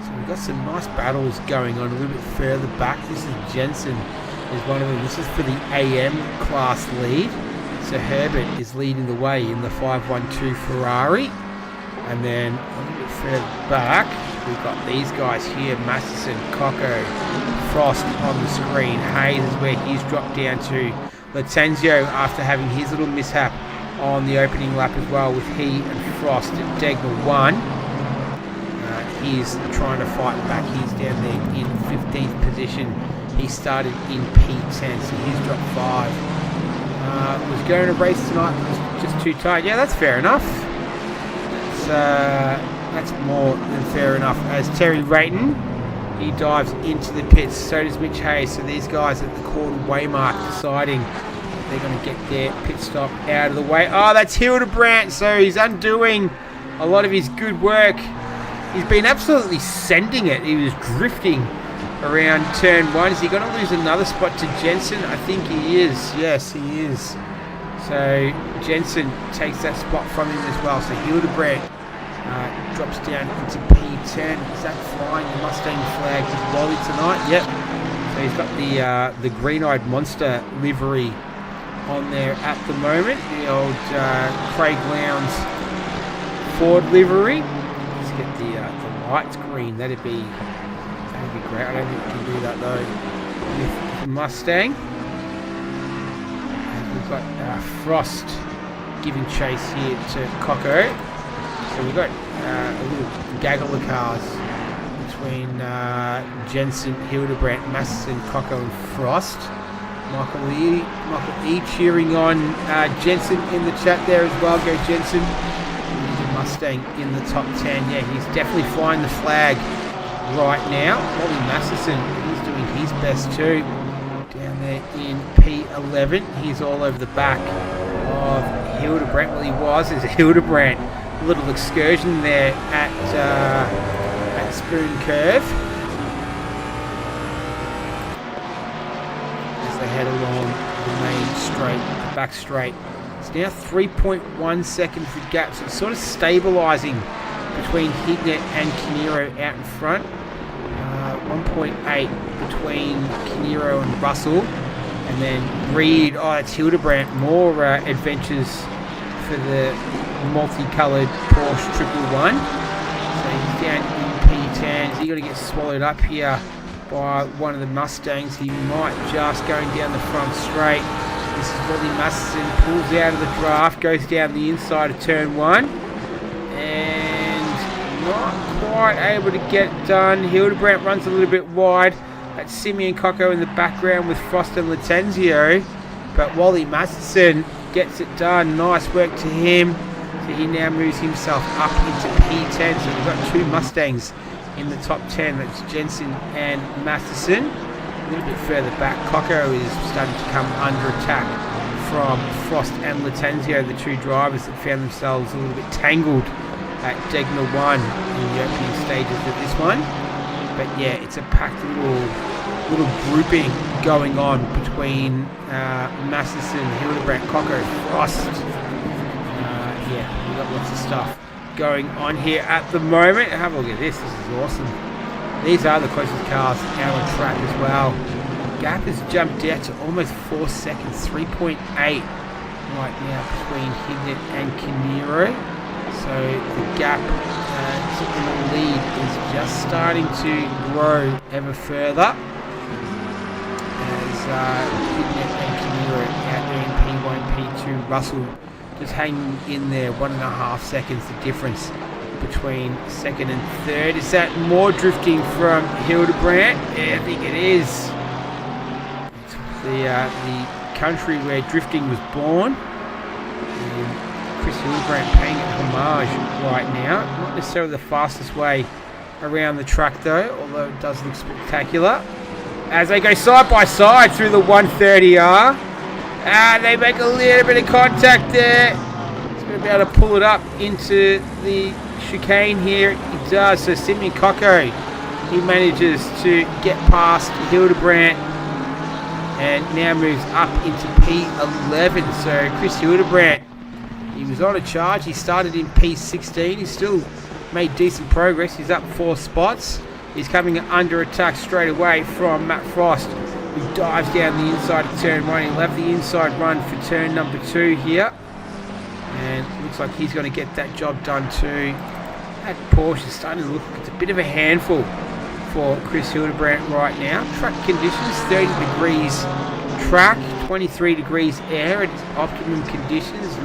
Speaker 1: So we've got some nice battles going on a little bit further back. This is Jensen is one of them. This is for the AM class lead. So Herbert is leading the way in the 512 Ferrari. And then a little bit further back, we've got these guys here, Masterson, Cocco, Frost on the screen. Hayes is where he's dropped down to. Latenzio after having his little mishap on the opening lap as well, with he and Frost at Degner 1. He's trying to fight back. He's down there in 15th position. He started in P10, so he's dropped 5. Was going to race tonight, but was just too tired. Yeah, that's fair enough. That's more than fair enough. As Terry Rayton, he dives into the pits. So does Mitch Hayes. So these guys at the quarter way mark deciding they're going to get their pit stop out of the way. Oh, that's Hildebrandt. So he's undoing a lot of his good work. He's been absolutely sending it. He was drifting around turn 1. Is he going to lose another spot to Jensen? I think he is. Yes, he is. So Jensen takes that spot from him as well. So Hildebrandt drops down into P10. Is that flying the Mustang flag with Wally tonight? Yep. So he's got the green-eyed monster livery on there at the moment. The old Craig Lowndes Ford livery. Let's get the lights green. That'd be great. I don't think we can do that though with the Mustang. And we've got Frost giving chase here to Cocco. So we've got a little gaggle of cars between Jensen, Hildebrandt, Masterson, Cocco and Frost. Michael E cheering on Jensen in the chat there as well. Go Jensen. He's a Mustang in the top 10. Yeah, he's definitely flying the flag right now. Wally Masterson, he's doing his best too. Down there in P11. He's all over the back of Hildebrandt. Well, he was as Hildebrandt. A little excursion there at Spoon Curve as they head along the main straight, the back straight. It's now 3.1 seconds for gap, so it's sort of stabilising between Hignett and Kiniro out in front. 1.8 between Kiniro and Russell, and then Reed. Oh, it's Hildebrandt. More adventures for the multicoloured Porsche 111. So he's down in P10. He's going to get swallowed up here by one of the Mustangs. He might just going down the front straight. This is Wally Masterson, pulls out of the draft, goes down the inside of turn 1, and not quite able to get it done. Hildebrandt runs a little bit wide. That's Simeon Cocco in the background with Frost and Latenzio, but Wally Masterson gets it done. Nice work to him. So he now moves himself up into P10. So we've got 2 Mustangs in the top 10. That's Jensen and Masterson. A little bit further back, Cocco is starting to come under attack from Frost and Latenzio, the 2 drivers that found themselves a little bit tangled at Degner 1 in the opening stages of this one. But yeah, it's a packed little grouping going on between Masterson, Hildebrandt, Cocco, Frost. Yeah, we've got lots of stuff going on here at the moment. Have a look at this. This is awesome. These are the closest cars out on track as well. Gap has jumped out to almost 4 seconds, 3.8 right now between Hignett and Kiniro. So the gap in the lead is just starting to grow ever further as Hignett and Kiniro out there in P1, P2. Russell just hanging in there, 1.5 seconds the difference between second and third. Is that more drifting from Hildebrandt? Yeah, I think it is. It's the country where drifting was born. And Chris Hildebrandt paying it homage right now. Not necessarily the fastest way around the track though, although it does look spectacular. As they go side by side through the 130R. They make a little bit of contact there. He's going to be able to pull it up into the chicane here. He does. So Simeon Coco, he manages to get past Hildebrandt and now moves up into P11. So Chris Hildebrandt, he was on a charge. He started in P16. He's still made decent progress. He's up 4 spots. He's coming under attack straight away from Matt Frost, who dives down the inside of turn 1. He'll have the inside run for turn number 2 here. And looks like he's going to get that job done too. That Porsche is starting to look like it's a bit of a handful for Chris Hildebrandt right now. Track conditions, 30 degrees track, 23 degrees air at optimum conditions.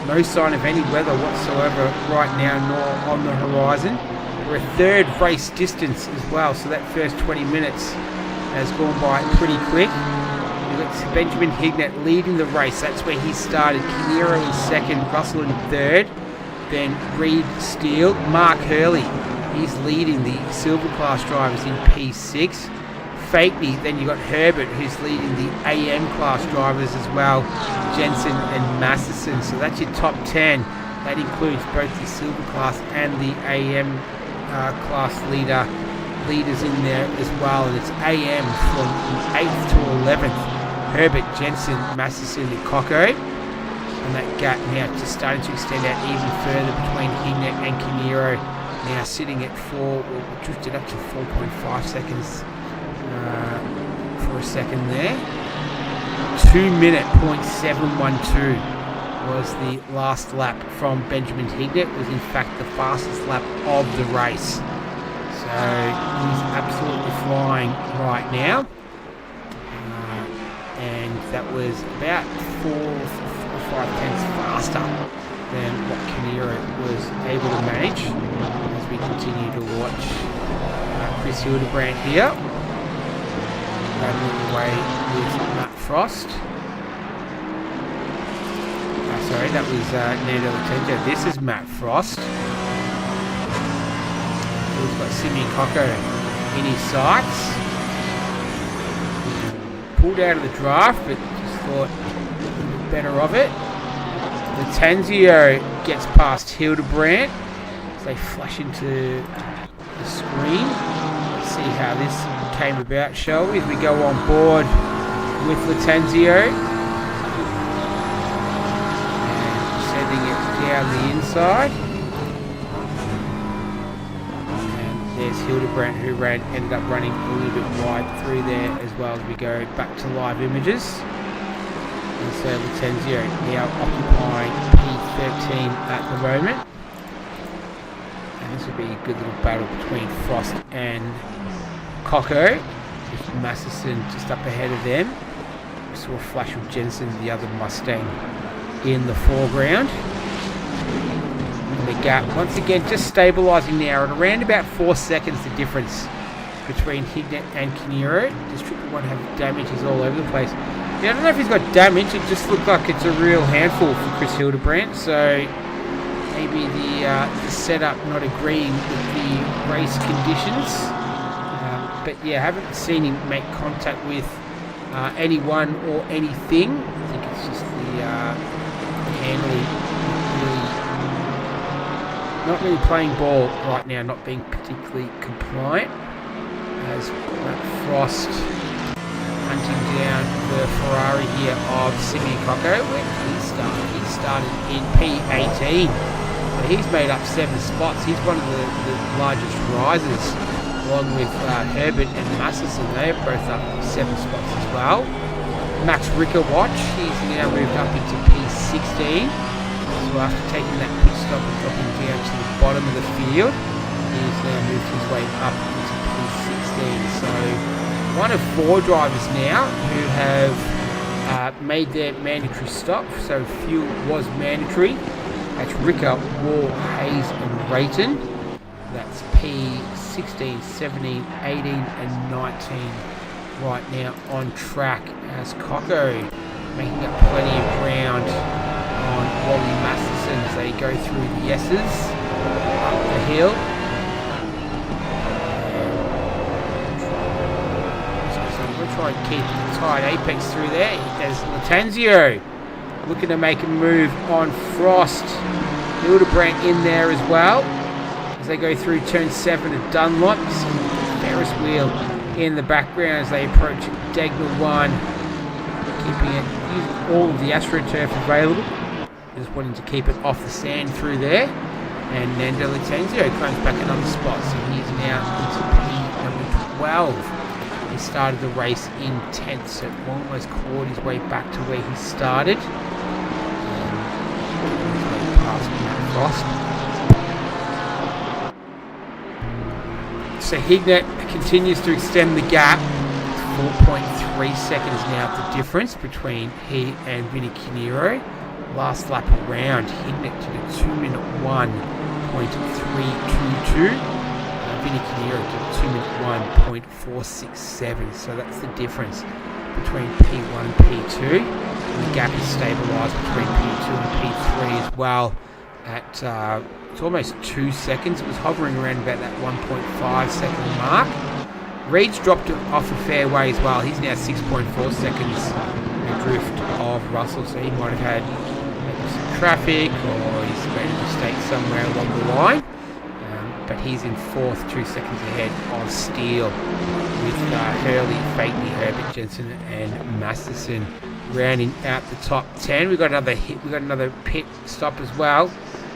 Speaker 1: No sign of any weather whatsoever right now, nor on the horizon. We're a third race distance as well, so that first 20 minutes has gone by pretty quick. We've got Benjamin Hignett leading the race. That's where he started. Kinero in second, Russell in third. Then Reed Steele, Mark Hurley. He's leading the silver class drivers in P6. Fakely, then you've got Herbert, who's leading the AM class drivers as well. Jensen and Masterson. So that's your top 10. That includes both the silver class and the AM class leaders in there as well. And it's AM from 8th to 11th. Herbert, Jensen, Masterson and Coco. And that gap now just starting to extend out even further between Hignett and Kinero. Now sitting at 4, drifted up to 4.5 seconds for a second there. 2-minute .712 was the last lap from Benjamin Hignett. It was in fact the fastest lap of the race. So he's absolutely flying right now. And that was about 4 or 5 tenths faster than what Kinero was able to manage. As we continue to watch Chris Hildebrandt here, battling away with Matt Frost. Sorry, that was Nando Latenja. This is Matt Frost. We've got Simeon Coco in his sights. Pulled out of the draft, but just thought a little bit better of it. Latanzio gets past Hildebrandt as they flash into the screen. Let's see how this came about, shall we? As we go on board with Latanzio. And sending it down the inside. And there's Hildebrandt, who ended up running a little bit wide through there as well, as we go back to live images. And so Latanzio now occupying P13 at the moment. And this will be a good little battle between Frost and Coco, with Masterson just up ahead of them. We saw a flash of Jensen, the other Mustang, in the foreground. And the gap, once again, just stabilising now at around about 4 seconds, the difference between Hignett and Kinero. Does Triple One have damages all over the place? Yeah, I don't know if he's got damage. It just looked like it's a real handful for Chris Hildebrandt. So maybe the setup not agreeing with the race conditions. But yeah, I haven't seen him make contact with anyone or anything. I think it's just the handling, not really playing ball right now, not being particularly compliant. As Matt Frost hunting down the Ferrari here of Simeon Coco. Where did he start? He started in P18. So he's made up 7 spots. He's one of the largest risers, along with Herbert and Masterson. They're both up 7 spots as well. Max Rickerwatch, he's now moved up into P16. So after taking that pit stop and dropping down to the bottom of the field, he's now moved his way up into P16. So one of 4 drivers now who have made their mandatory stop. So fuel was mandatory. That's Ricker, Wall, Hayes and Rayton. That's P16, 17, 18 and 19 right now on track, as Coco making up plenty of ground on Wally Masterson as they go through the S's up the hill. So we're
Speaker 3: try and keep the tight apex through there. There's Latenzio looking to make a move on Frost. Hildebrand in there as well as they go through turn 7 to Dunlop. Ferris wheel in the background as they approach Degner 1, keeping it, using all of the AstroTurf available, just wanting to keep it off the sand through there. And Nando Latenzio comes back another spot, so he's now into P number 12. He started the race in 10th, so almost clawed his way back to where he started. His way past Matt Frost. So Hignett continues to extend the gap. 4.3 seconds now the difference between he and Vinny Canero. Last lap around, Hignett did a 2-minute 1.322. Vinny Canero did a 2-minute 1.467. So that's the difference between P1 and P2. And the gap is stabilised between P2 and P3 as well at it's almost 2 seconds. It was hovering around about that 1.5 second mark. Reed's dropped it off a fair way as well. He's now 6.4 seconds adrift of Russell, so he might have had maybe some traffic or he's made a mistake somewhere along the line. But he's in 4th, 2 seconds ahead of Steele with Hurley, Fakeney, Herbert, Jensen and Masterson rounding out the top 10. We've got another pit stop as well.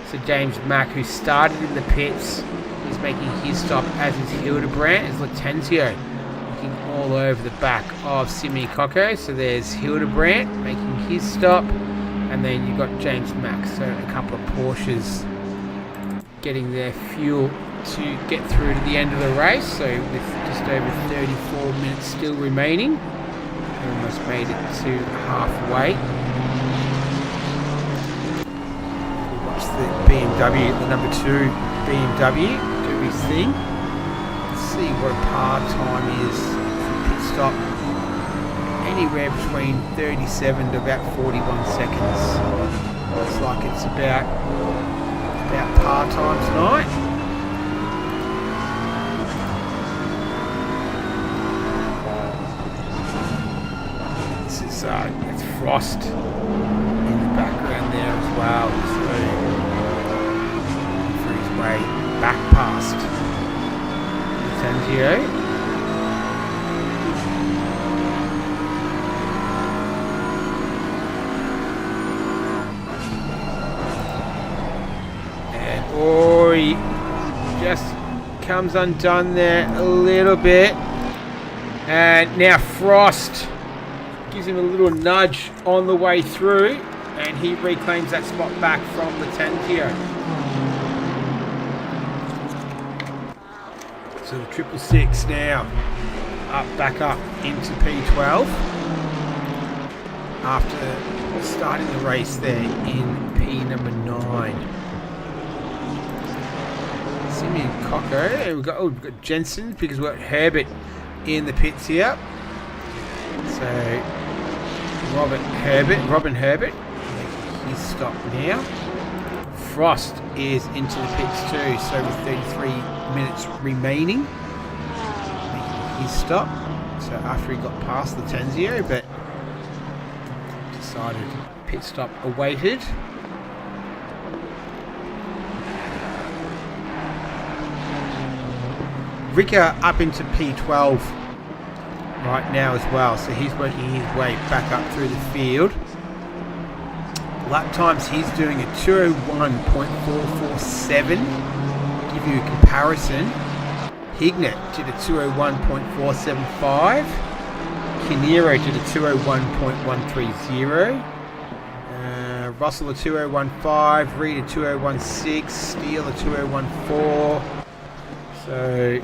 Speaker 3: So James Mack, who started in the pits, is making his stop, as is Hildebrand, as Latenzio looking all over the back of Simi Coco. So there's Hildebrand making his stop, and then you've got James Mack. So a couple of Porsches getting their fuel to get through to the end of the race. So with just over 34 minutes still remaining, almost made it to halfway. The BMW, the number 2 BMW, do his thing. Let's see what a par time is for pit stop. Anywhere between 37 to about 41 seconds. Looks like it's about par time tonight. This is it's Frost in the background there as well. So way back past Latenzio. And he just comes undone there a little bit. And now Frost gives him a little nudge on the way through, and he reclaims that spot back from Latenzio. So the 666 now back up into P12 after starting the race there in P number 9. Simeon Coco, and we've got Jensen because we've got Herbert in the pits here. So Robin Herbert making his stop now. Frost is into the pits too, so with 33 minutes remaining, making his stop. So after he got past Latenzio, but decided pit stop awaited. Ricker up into P12 right now as well, so he's working his way back up through the field. Lap times he's doing a 201.447. Give you a comparison. Hignett did a 201.475. Canero did a 201.130. Russell a 2015. Reed a 2016. Steele a 2014. So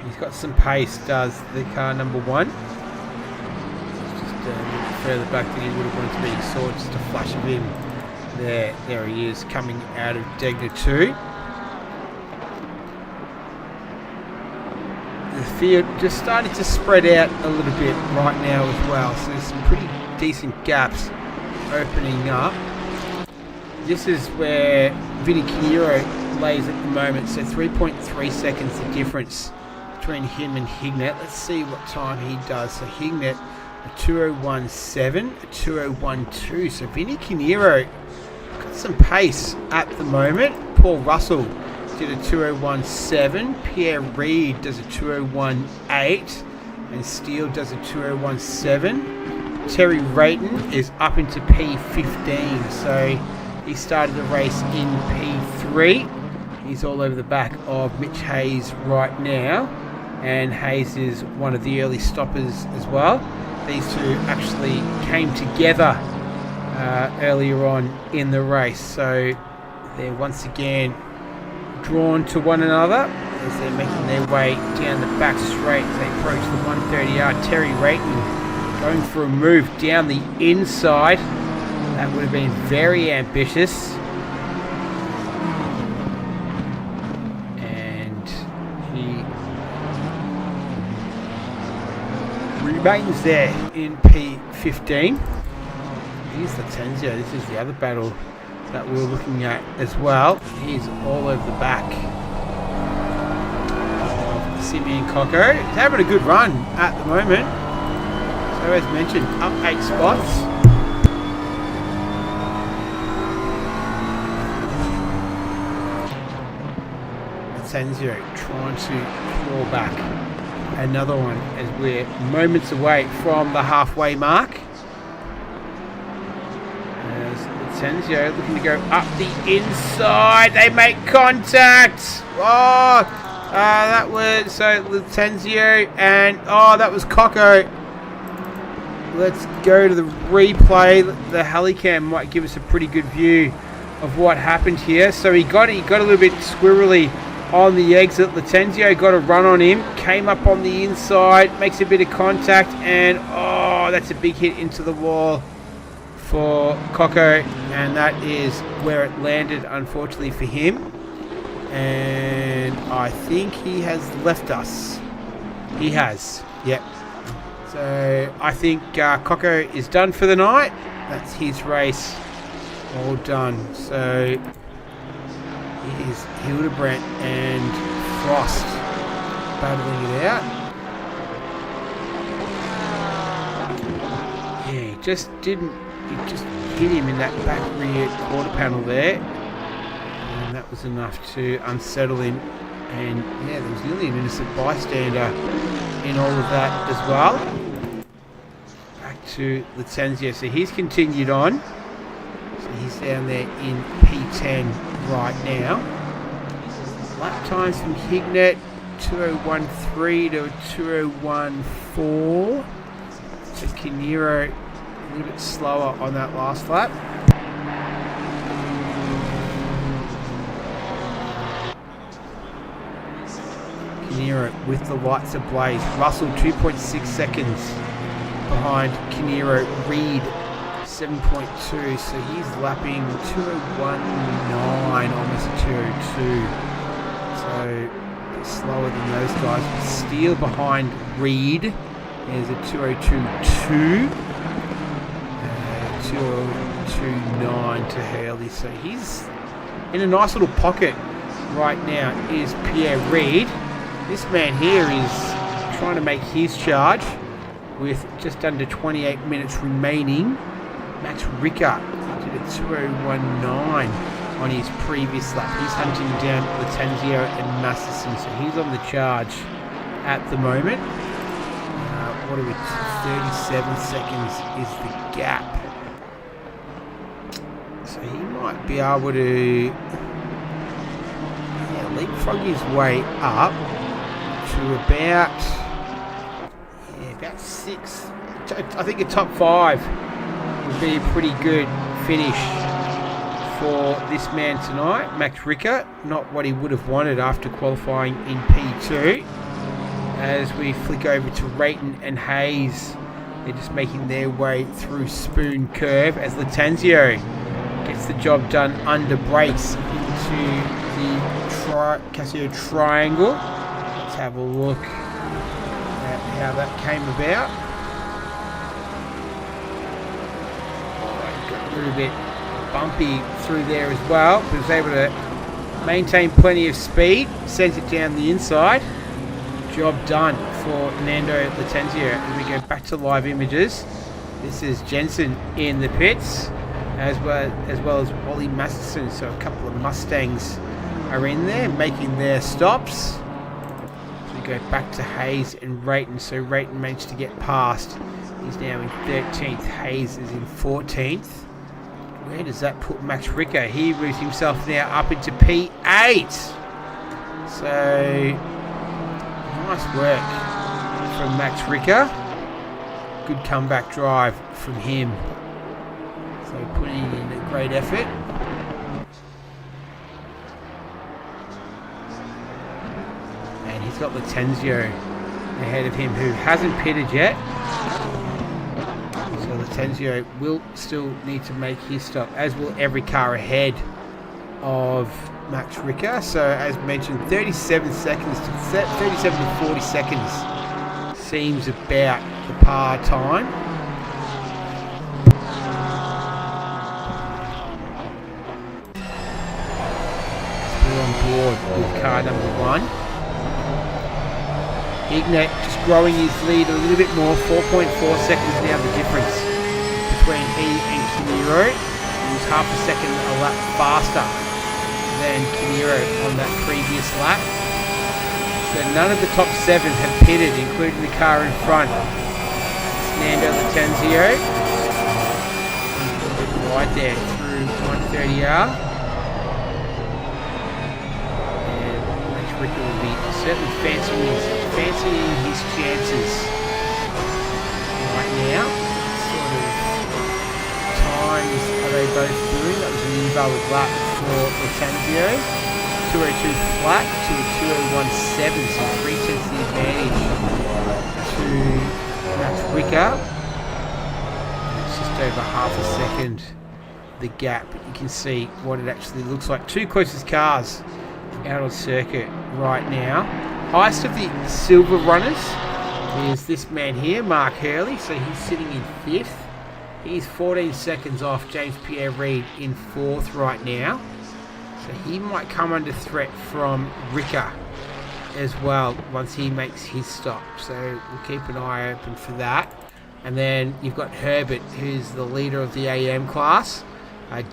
Speaker 3: he's got some pace, does the car number 1. Further back than he would have wanted to be. Saw just a flash of him there he is coming out of Degner 2. The field just started to spread out a little bit right now as well, so there's some pretty decent gaps opening up. This is where Vinny Canero lays at the moment, so 3.3 seconds the difference
Speaker 1: between him and Hignett. Let's see what time he does. So Hignett, a 2:01.7, a 2:01.2. So Vinny Canero got some pace at the moment. Paul Russell did a 2:01.7. Pierre Reid does a 2:01.8. And Steele does a 2:01.7. Terry Rayton is up into P15. So he started the race in P3. He's all over the back of Mitch Hayes right now. And Hayes is one of the early stoppers as well. These two actually came together earlier on in the race. So they're once again drawn to one another as they're making their way down the back straight as they approach the 130 yard. Terry Rayton going for a move down the inside. That would have been very ambitious. And he remains there in P15. Here's Latenzio. This is the other battle that we're looking at as well. He's all over the back of Simeon Coco. He's having a good run at the moment. So as mentioned, up 8 spots. Latenzio trying to claw back another one as we're moments away from the halfway mark. Latenzio looking to go up the inside. They make contact. That was so Latenzio and that was Coco. Let's go to the replay. The Helicam might give us a pretty good view of what happened here. So he got a little bit squirrely on the exit. Latenzio got a run on him, came up on the inside, makes a bit of contact, and that's a big hit into the wall for Coco, and that is where it landed, unfortunately for him. And I think he has left us. He has, yep. So I think Coco is done for the night. That's his race all done. So it is Hildebrandt and Frost battling it out. Yeah, he just hit him in that back rear quarter panel there, and that was enough to unsettle him. And yeah, there was nearly an innocent bystander in all of that as well. Back to Latenzio, so he's continued on. So he's down there in P10 right now. Lap times from Hignett, 2:01.3 to 2:01.4. So Canero a little bit slower on that last lap. Canero with the lights ablaze. Russell 2.6 seconds behind Canero. Reid 7.2, so he's lapping 2:01.9, almost a 2:02. So a bit slower than those guys. Steele behind Reid is a 2:02.2. 2:02.9 to Hurley. So he's in a nice little pocket right now is Pierre Reid. This man here is trying to make his charge with just under 28 minutes remaining. Max Ricker did a 2:01.9 on his previous lap. He's hunting down Latenzio and Masterson, so he's on the charge at the moment. What are we? 37 seconds is the gap. So he might be able to leapfrog his way up to about 6. I think a top 5 would be a pretty good finish for this man tonight. Max Ricker, not what he would have wanted after qualifying in P2. As we flick over to Rayton and Hayes, they're just making their way through Spoon Curve as Latenzio gets the job done under brakes into the Casio Triangle. Let's have a look at how that came about. Got a little bit bumpy through there as well, but was able to maintain plenty of speed, sends it down the inside.
Speaker 3: Job done for Nando Latenzio. As we go back to live images, this is Jensen in the pits, as well as Wally Masterson. So a couple of Mustangs are in there making their stops. So we go back to Hayes and Rayton. So Rayton managed to get past. He's now in 13th. Hayes is in 14th. Where does that put Max Ricker? He moves himself now up into P8. So nice work from Max Ricker. Good comeback drive from him. So putting in a great effort. And he's got Latenzio ahead of him, who hasn't pitted yet. So Latenzio will still need to make his stop, as will every car ahead of Max Ricker. So as mentioned, 37 seconds to 37 to 40 seconds seems about the par time. We're on board with car number 1. Ignat just growing his lead a little bit more. 4.4 seconds now the difference between he and Kiniro. He was half a second a lap faster than Kiniro on that previous lap. So none of the top 7 have pitted, including the car in front. It's Nando Latenzio. A little bit wide there through 130R. And Max Ricker will be certainly fancying his chances right now. Sort of times are they both doing? That was an invalid lap for Latenzio. 202 flat to a 2017, so 3/10 the advantage to Max Ricker. It's just over half a second the gap. You can see what it actually looks like. 2 closest cars out on circuit right now. Highest of the silver runners is this man here, Mark Hurley. So he's sitting in 5th. He's 14 seconds off James Pierre Reid in 4th right now. So he might come under threat from Ricker as well once he makes his stop. So we'll keep an eye open for that. And then you've got Herbert, who's the leader of the AM class.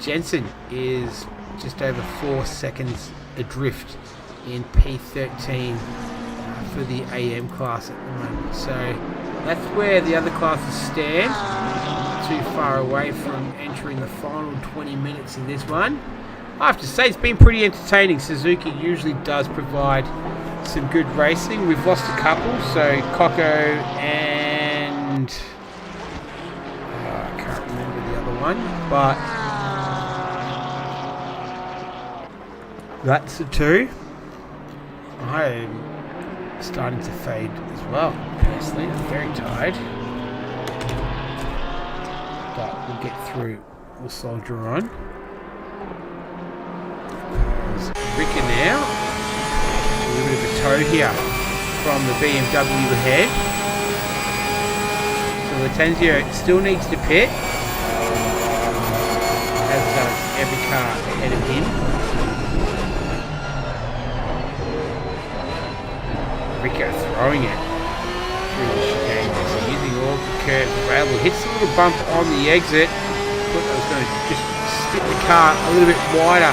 Speaker 3: Jensen is just over 4 seconds adrift in P13 for the AM class at the moment. So that's where the other classes stand. Not too far away from entering the final 20 minutes in this one. I have to say, it's been pretty entertaining. Suzuka usually does provide some good racing. We've lost a couple, so Coco and I can't remember the other one, but that's the 2. I'm starting to fade as well, personally. I'm very tired, but we'll get through. We'll soldier on. Ricker now, a little bit of a tow here from the BMW ahead. So Latenzio still needs to pit, as does every car ahead of him. Ricker throwing it through the chicane, so using all the curves available. Hits a little bump on the exit. Thought that was going to just spit the car a little bit wider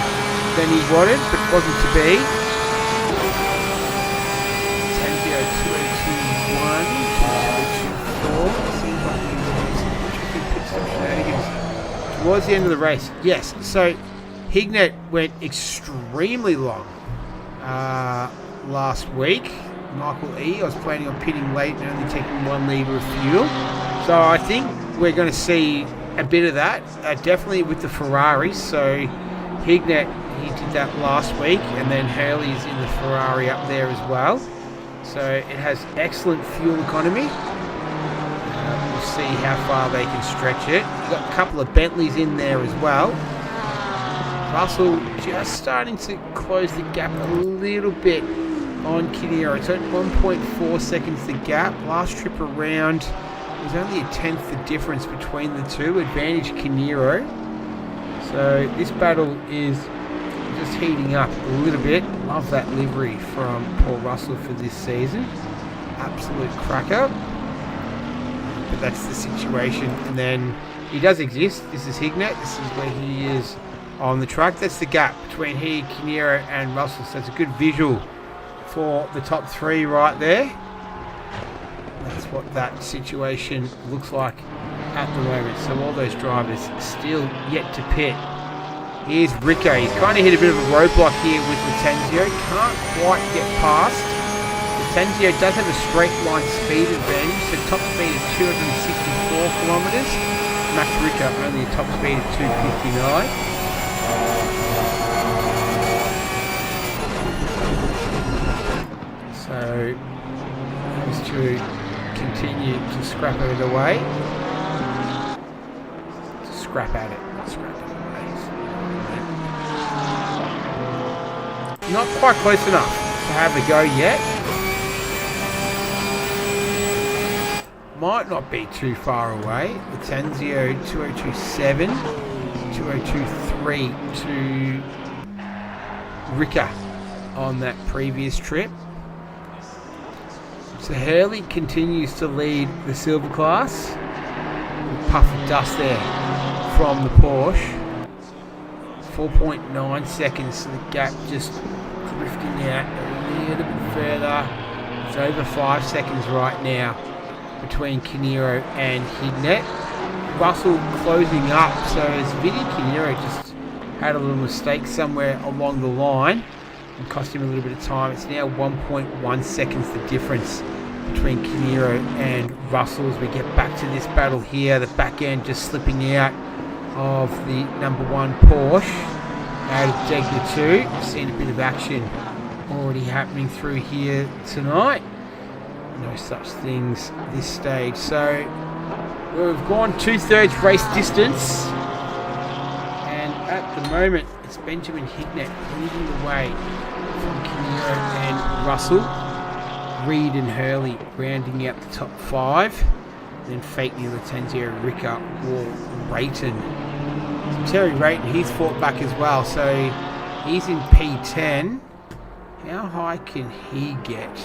Speaker 3: than he wanted, but wasn't to be. Latenzio 2021, 2024. Seems like he was tricky pit stop shenanigans towards the end of the race. Yes, so Hignett went extremely long last week. Michael E. I was planning on pitting late and only taking 1 litre of fuel. So I think we're going to see a bit of that, definitely with the Ferraris. So Hignett, he did that last week, and then Hurley's in the Ferrari up there as well. So it has excellent fuel economy. We'll see how far they can stretch it. You've got a couple of Bentleys in there as well. Russell just starting to close the gap a little bit on Kiniro. It's at 1.4 seconds the gap. Last trip around, there's only a 10th the difference between the two. Advantage Kiniro. So this battle is just heating up a little bit. Love that livery from Paul Russell for this season. absolute cracker. But that's the situation. And then he does exist. This is Hignett. This is where he is on the track. That's the gap between he, Kinero and Russell. So it's a good visual for the top three right there. That's what that situation looks like at the moment. So all those drivers still yet to pit. Here's Rico. He's kind of hit a bit of a roadblock here with Latenzio. Can't quite get past. Latenzio does have a straight line speed advantage. So top speed is 264 kilometres. Max Rico only a top speed of 259. So those two continue to scrap it away. Scrap at it. Scrap it away. Not quite close enough to have a go yet. Might not be too far away. Latenzio 2027, 2023 to Ricker on that previous trip. So Hurley continues to lead the silver class. A puff of dust there from the Porsche. 4.9 seconds, so the gap just drifting out a little bit further. It's over 5 seconds right now between Kinero and Hignett. Russell closing up, so as Vinny Kinero just had a little mistake somewhere along the line and cost him a little bit of time. It's now 1.1 seconds the difference between Kinero and Russell as we get back to this battle here. The back end just slipping out of the number one Porsche out of Degler 2. We've seen a bit of action already happening through here tonight. No such things this stage. So we've gone 2/3 race distance, and at the moment it's Benjamin Hignett leading the way from Kinero and Russell. Reed and Hurley rounding out the top five. Then Fakeney, Latenzio, Ricker, Wall, Rayton. So Terry Rayton, he's fought back as well, so he's in P10. How high can he get?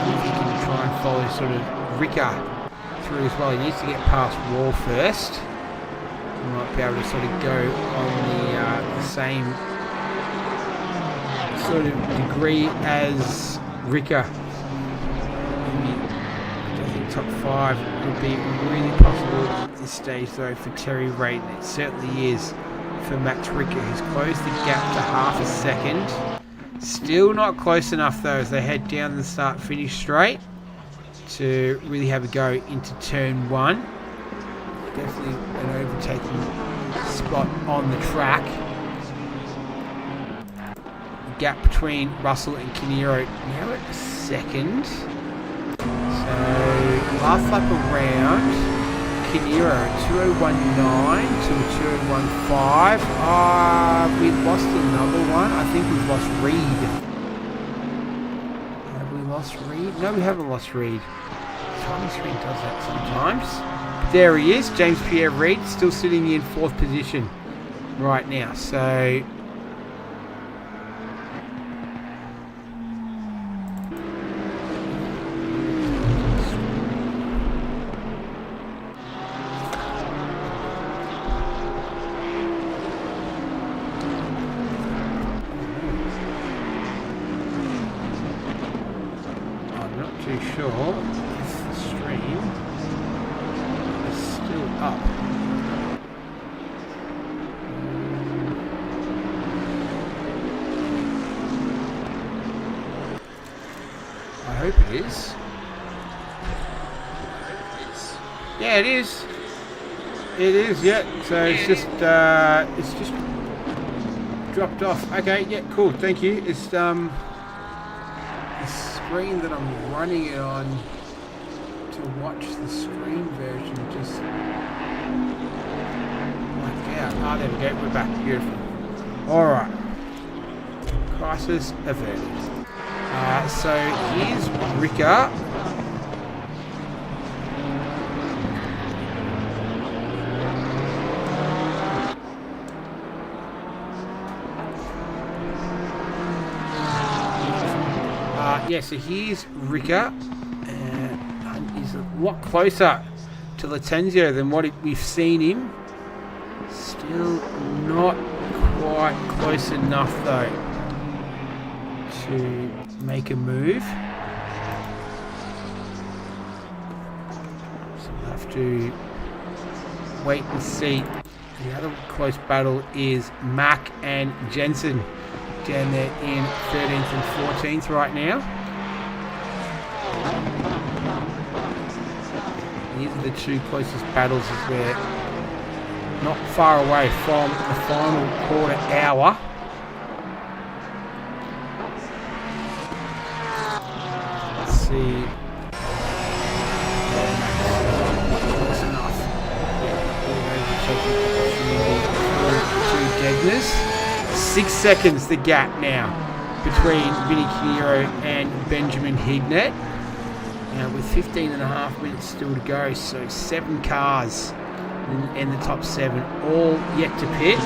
Speaker 3: If he can try and follow sort of Ricker through as well. He needs to get past Wall first. He might be able to sort of go on the same sort of degree as Ricker. I think top five would be really possible at this stage though for Terry Rayton. It certainly is for Max Ricker, who's closed the gap to half a second. Still not close enough though as they head down the start-finish straight to really have a go into turn one. Definitely an overtaking spot on the track. Gap between Russell and Kinero now at second. So last lap around, Kinero 2019 to 2015. We've lost another one. I think we've lost Reed. Have we lost Reed? No, we haven't lost Reed. The timing screen does that sometimes. But there he is, James Pierre Reed, still sitting in fourth position right now. So sure if the stream is still up. I hope it is. Yeah, it is. It is, yeah. So it's just dropped off. Okay, yeah, cool. Thank you. It's screen that I'm running it on to watch the screen version just blacked out. Ah, there we go, we're back. Beautiful. Alright. Crisis averted. So here's Ricker. yeah, so here's Ricker. And he's a lot closer to Latenzio than what we've seen him. Still not quite close enough, though, to make a move. So we'll have to wait and see. The other close battle is Mack and Jensen down there in 13th and 14th right now. These are the two closest battles as we're not far away from the final quarter hour. Let's see. Close enough. Two deadness. 6 seconds the gap now between Vinny Kinneiro and Benjamin Hignett. Now with 15 and a half minutes still to go, so 7 cars in the top 7, all yet to pit.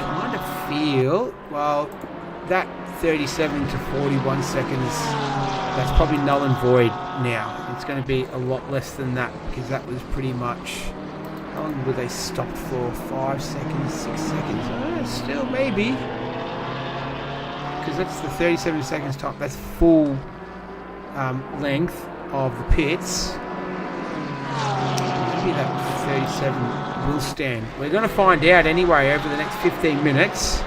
Speaker 3: Kind of feel, well, that 37 to 41 seconds, that's probably null and void now. It's going to be a lot less than that, because that was pretty much, how long were they stopped for? 5 seconds, 6 seconds? Still maybe, because that's the 37 seconds top, that's full length of the pits. Maybe that 37 will stand. We're going to find out anyway over the next 15 minutes.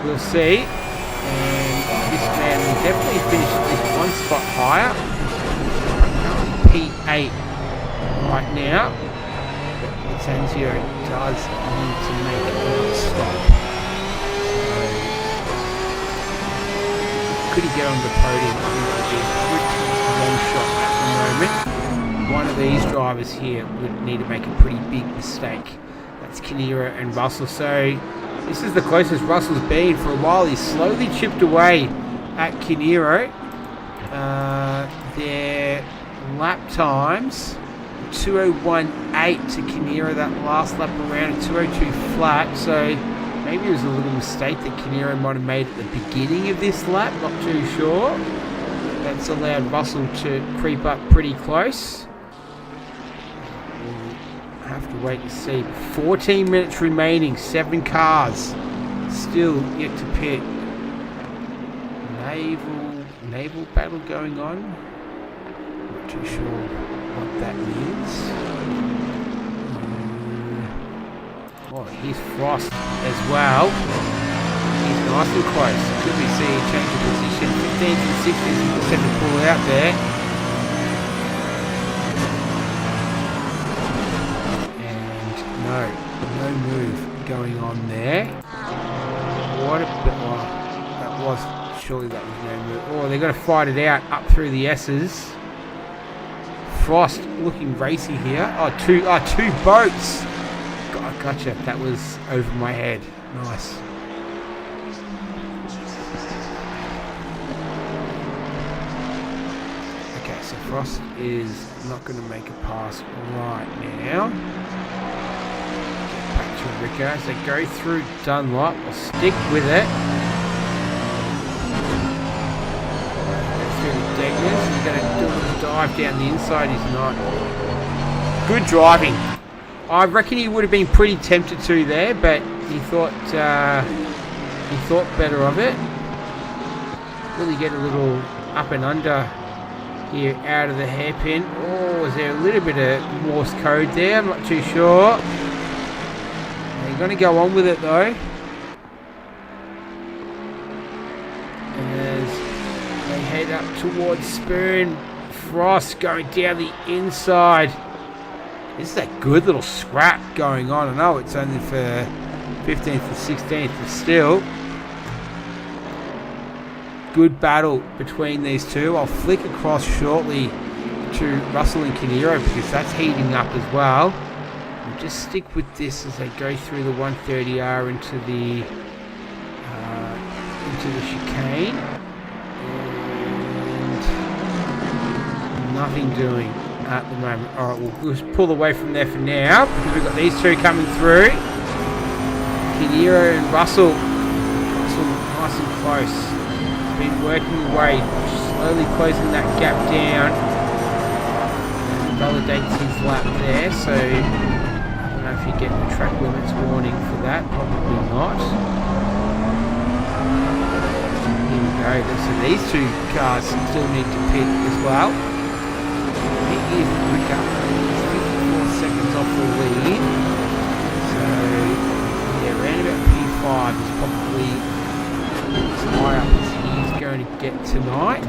Speaker 3: We'll see. And this man will definitely finish at least one spot higher. P8 right now. But Latenzio does need to make another stop. So, could he get on the podium? I think it would be a pretty long shot at the moment. One of these drivers here would need to make a pretty big mistake. That's Kinneiro and Russell. So this is the closest Russell's been for a while. He's slowly chipped away at Kinneiro. Their lap times, 2:01.8 to Kinneiro that last lap around, 2:02 flat. So maybe it was a little mistake that Kinneiro might have made at the beginning of this lap. Not too sure. That's allowed Russell to creep up pretty close. Have to wait and see. 14 minutes remaining, 7 cars still yet to pit. Naval battle going on. Not too sure what that means. Oh, here's Frost as well. He's nice and close. Could we see a change of position? 15th and 16th set to pull out there. No move going on there. What a bit. Oh, that was, surely that was no move. Oh, they're going to fight it out up through the S's. Frost looking racy here. Oh, two boats. Gotcha. That was over my head. Nice. Okay, so Frost is not going to make a pass right now. Ricker as they go through Dunlop. I'll stick with it. Go through the Degners. He's going to do a little dive down the inside. He's not. Good driving. I reckon he would have been pretty tempted to there, but he thought better of it. Really get a little up and under here out of the hairpin. Oh, is there a little bit of Morse code there? I'm not too sure. They're going to go on with it though. As they head up towards Spoon. Frost going down the inside. This is a good little scrap going on. I know it's only for 15th and 16th, but still. Good battle between these two. I'll flick across shortly to Russell and Kinneiro because that's heating up as well. We'll just stick with this as they go through the 130R into the chicane. And nothing doing at the moment. Alright, we'll just pull away from there for now because we've got these two coming through. Kinneiro and Russell. Russell nice and close. been working away, slowly closing that gap down. Validates his lap there, so I don't know if you get the track limits warning for that. Probably not. Here we go. So these two cars still need to pit as well. It is Ricker. He's 54 seconds off the lead. So yeah, around about P5 is probably as high up as he's going to get tonight,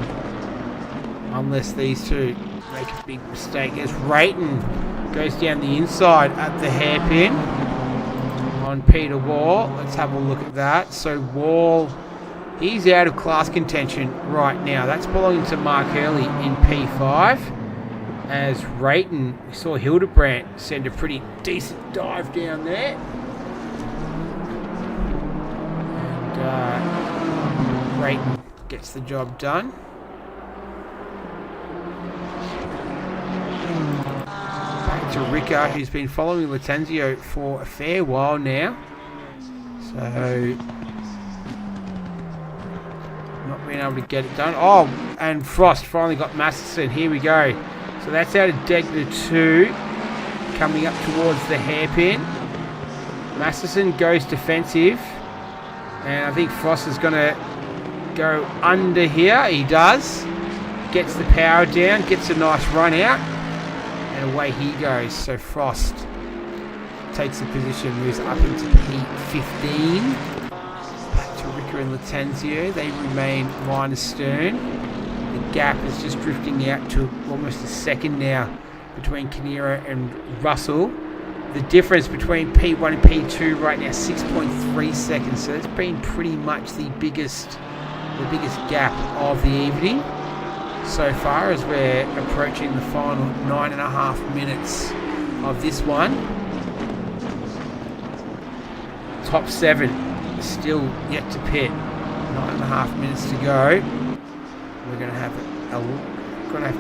Speaker 3: unless these two make a big mistake. As Rayton goes down the inside at the hairpin on Peter Wall. Let's have a look at that. So Wall, he's out of class contention right now. That's belonging to Mark Hurley in P5. As Rayton, we saw Hildebrandt send a pretty decent dive down there. And Rayton gets the job done. Back to Ricker, who's been following Latenzio for a fair while now. So not being able to get it done. Oh, and Frost finally got Masterson. Here we go. So that's out of Degner 2, coming up towards the hairpin. Masterson goes defensive, and I think Frost is going to go under here. He does. Gets the power down, gets a nice run out, and away he goes. So Frost takes the position, moves up into P15. Back to Ricker and Latenzio. They remain line astern. The gap is just drifting out to almost a second now between Canero and Russell. The difference between P1 and P2 right now, 6.3 seconds. So it's been pretty much the biggest gap of the evening so far, as we're approaching the final 9.5 minutes of this one. Top 7 still yet to pit. 9.5 minutes to go. We're going to have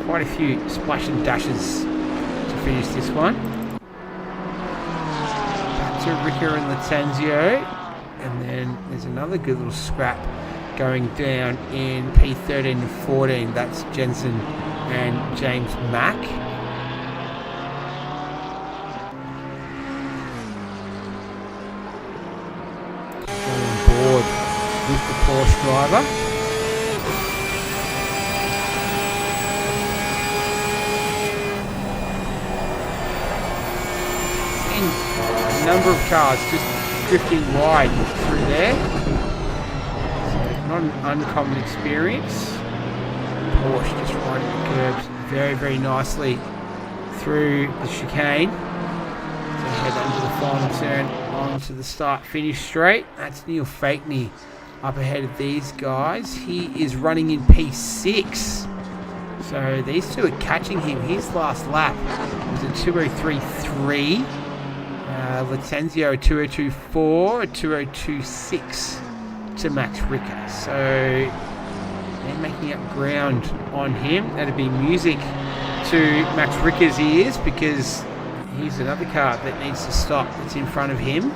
Speaker 3: quite a few splash and dashes to finish this one. Back to Ricker and Latenzio, and then there's another good little scrap going down in P13 and 14. That's Jensen and James Mack. On board with the Porsche driver. A number of cars just drifting wide through there. So not an uncommon experience. Porsche just riding the curbs very, very nicely through the chicane. So head under the final turn onto the start-finish straight. That's Neil Fakeney up ahead of these guys. He is running in P6. So these two are catching him. His last lap was a 2:03.3. Latenzio a 2:02.4, a 2:02.6 to Max Ricker. So they're making up ground on him. That'd be music to Max Ricker's ears, because he's another car that needs to stop that's in front of him.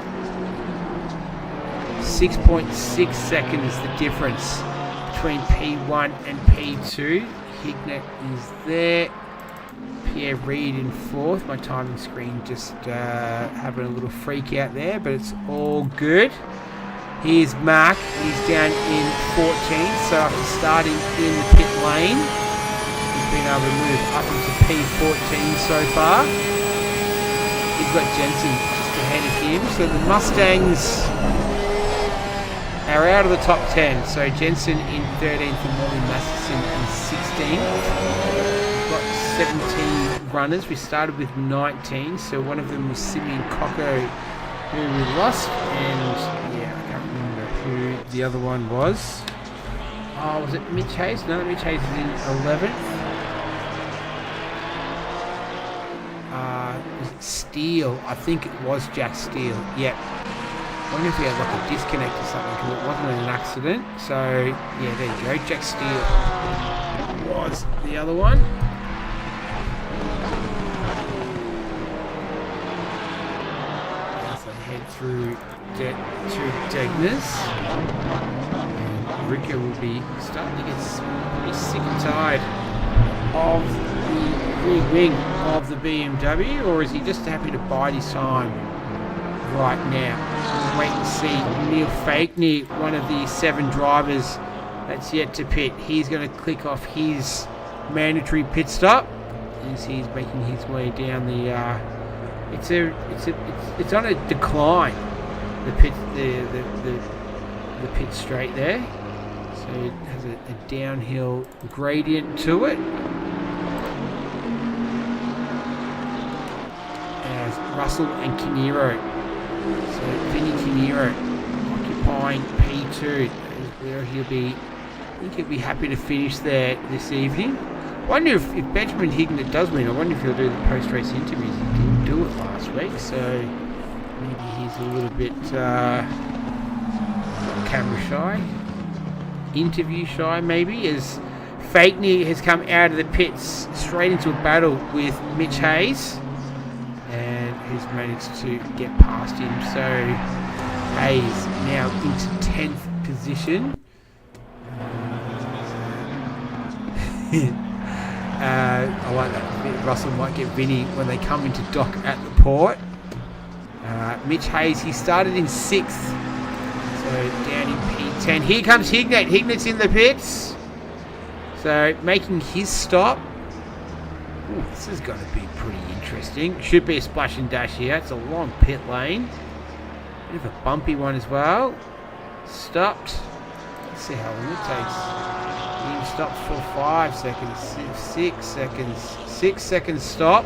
Speaker 3: 6.6 seconds the difference between P1 and P2. Hignett is there. Pierre Reid in 4th. My timing screen just having a little freak out there, but it's all good. Here's Mark. He's down in 14, so after starting in the pit lane, he's been able to move up into P14 so far. He's got Jensen just ahead of him, so the Mustangs are out of the top 10. So Jensen in 13th and Molly Masterson in 16th. 17 runners. We started with 19, so one of them was Simeon Cocco, who we lost, and yeah, I can't remember who the other one was. Oh, was it Mitch Hayes? No, Mitch Hayes is in 11th. Was it Steele? I think it was Jack Steele. Yep. I wonder if he had like a disconnect or something, because it wasn't an accident. So yeah, there you go. Jack Steele was the other one. Through to Degners. Ricker will be starting to get pretty sick and tired of the rear wing of the BMW, or is he just happy to bide his time right now? We'll wait and see. Neil Fakeney, one of the 7 drivers that's yet to pit, he's going to click off his mandatory pit stop as he's making his way down the. It's on a decline. The pit straight there, so it has a downhill gradient to it. As Russell and Canero, so Vinny Canero occupying P2 is where he'll be. I think he'll be happy to finish there this evening. I wonder if Benjamin Hignett does win. I wonder if he'll do the post-race interviews. He didn't do it last week, so maybe he's a little bit camera shy, interview shy maybe, as Fakeney has come out of the pits straight into a battle with Mitch Hayes and has managed to get past him. So Hayes now into 10th position. I like that. Russell might get Vinny when they come into dock at the port. Mitch Hayes, he started in 6th, so down in P10. Here comes Hignett. Hignett's in the pits, so making his stop. Ooh, this is going to be pretty interesting. Should be a splash and dash here. It's a long pit lane, bit of a bumpy one as well. Stopped. Let's see how long it takes. He stopped for 5 seconds, 6 seconds, 6 seconds stop.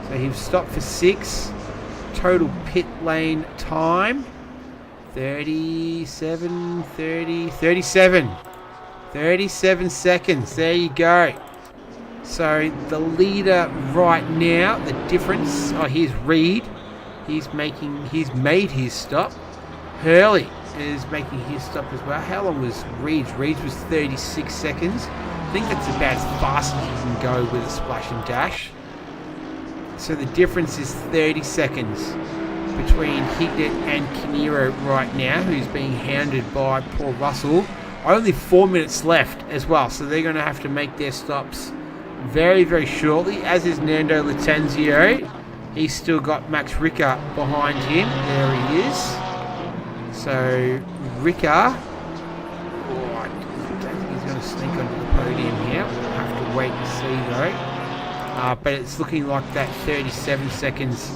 Speaker 3: So he stopped for 6. Total pit lane time 37 seconds. There you go. So the leader right now, the difference, here's Reed. He's made his stop. Hurley is making his stop as well. How long was Reed's? Reed's was 36 seconds. I think that's about as fast as you can go with a splash and dash. So the difference is 30 seconds between Hignett and Canero right now, who's being hounded by Paul Russell. Only 4 minutes left as well, so they're going to have to make their stops very, very shortly, as is Nando Lattanzio. He's still got Max Ricker behind him. There he is. So Ricker, I don't think he's going to sneak onto the podium here. We'll have to wait and see though. But it's looking like that 37 seconds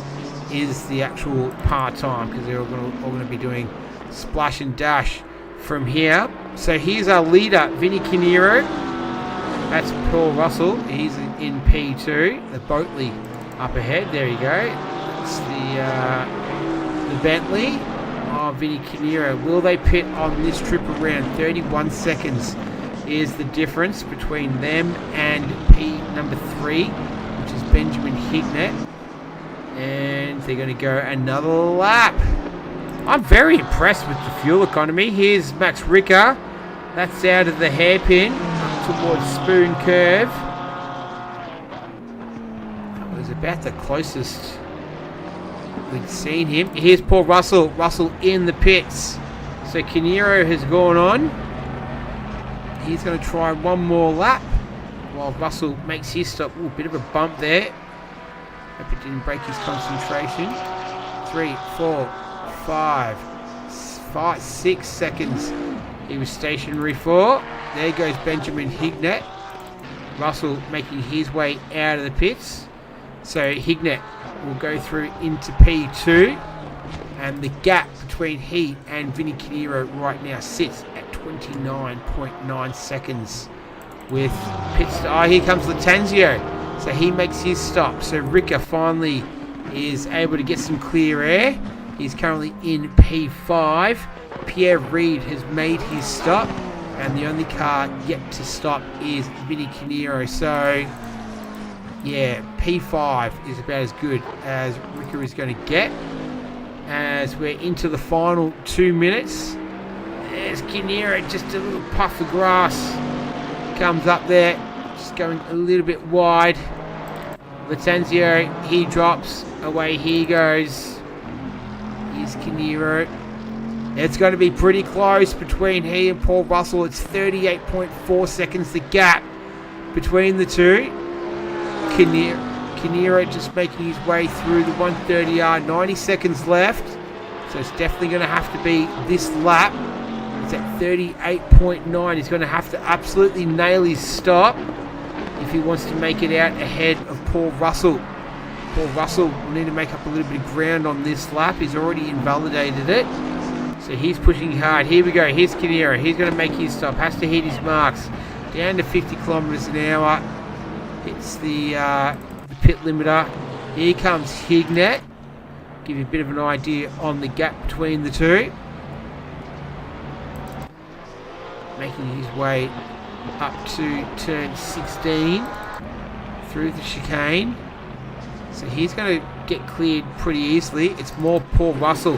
Speaker 3: is the actual part time, because they're all going to be doing splash and dash from here. So here's our leader, Vinny Canero. That's Paul Russell. He's in P2. The Boatley up ahead. There you go. That's the Bentley. Vinny Canero. Will they pit on this trip around? 31 seconds is the difference between them and P number 3, which is Benjamin Hignett. And they're going to go another lap. I'm very impressed with the fuel economy. Here's Max Ricker. That's out of the hairpin towards Spoon Curve. That was about the closest we'd seen him. Here's Paul Russell. Russell in the pits. So Canero has gone on. He's going to try one more lap while Russell makes his stop. Ooh, bit of a bump there. Hope it didn't break his concentration. 3, 4, 5, 6 seconds he was stationary for. There goes Benjamin Hignett. Russell making his way out of the pits. So Hignett will go through into P2. And the gap between he and Vinny Canero right now sits at 29.9 seconds. With pits. Here comes Lattanzio. So he makes his stop. So Ricker finally is able to get some clear air. He's currently in P5. Pierre Reed has made his stop. And the only car yet to stop is Vinny Canero. So, yeah, P5 is about as good as Ricker is going to get. As we're into the final 2 minutes. There's Canero, just a little puff of grass. Comes up there, just going a little bit wide. Lattanzio, he drops, away he goes. Here's Canero. It's going to be pretty close between he and Paul Russell. It's 38.4 seconds the gap between the two. Kinnear just making his way through the 130R. 90 seconds left. So it's definitely going to have to be this lap. It's at 38.9. He's going to have to absolutely nail his stop if he wants to make it out ahead of Paul Russell. Paul Russell will need to make up a little bit of ground on this lap. He's already invalidated it. So he's pushing hard. Here we go. Here's Kinnear. He's going to make his stop. Has to hit his marks. Down to 50 kilometres an hour. Hits the pit limiter. Here comes Hignett. Give you a bit of an idea on the gap between the two. Making his way up to turn 16 through the chicane. So he's going to get cleared pretty easily. It's more Paul Russell.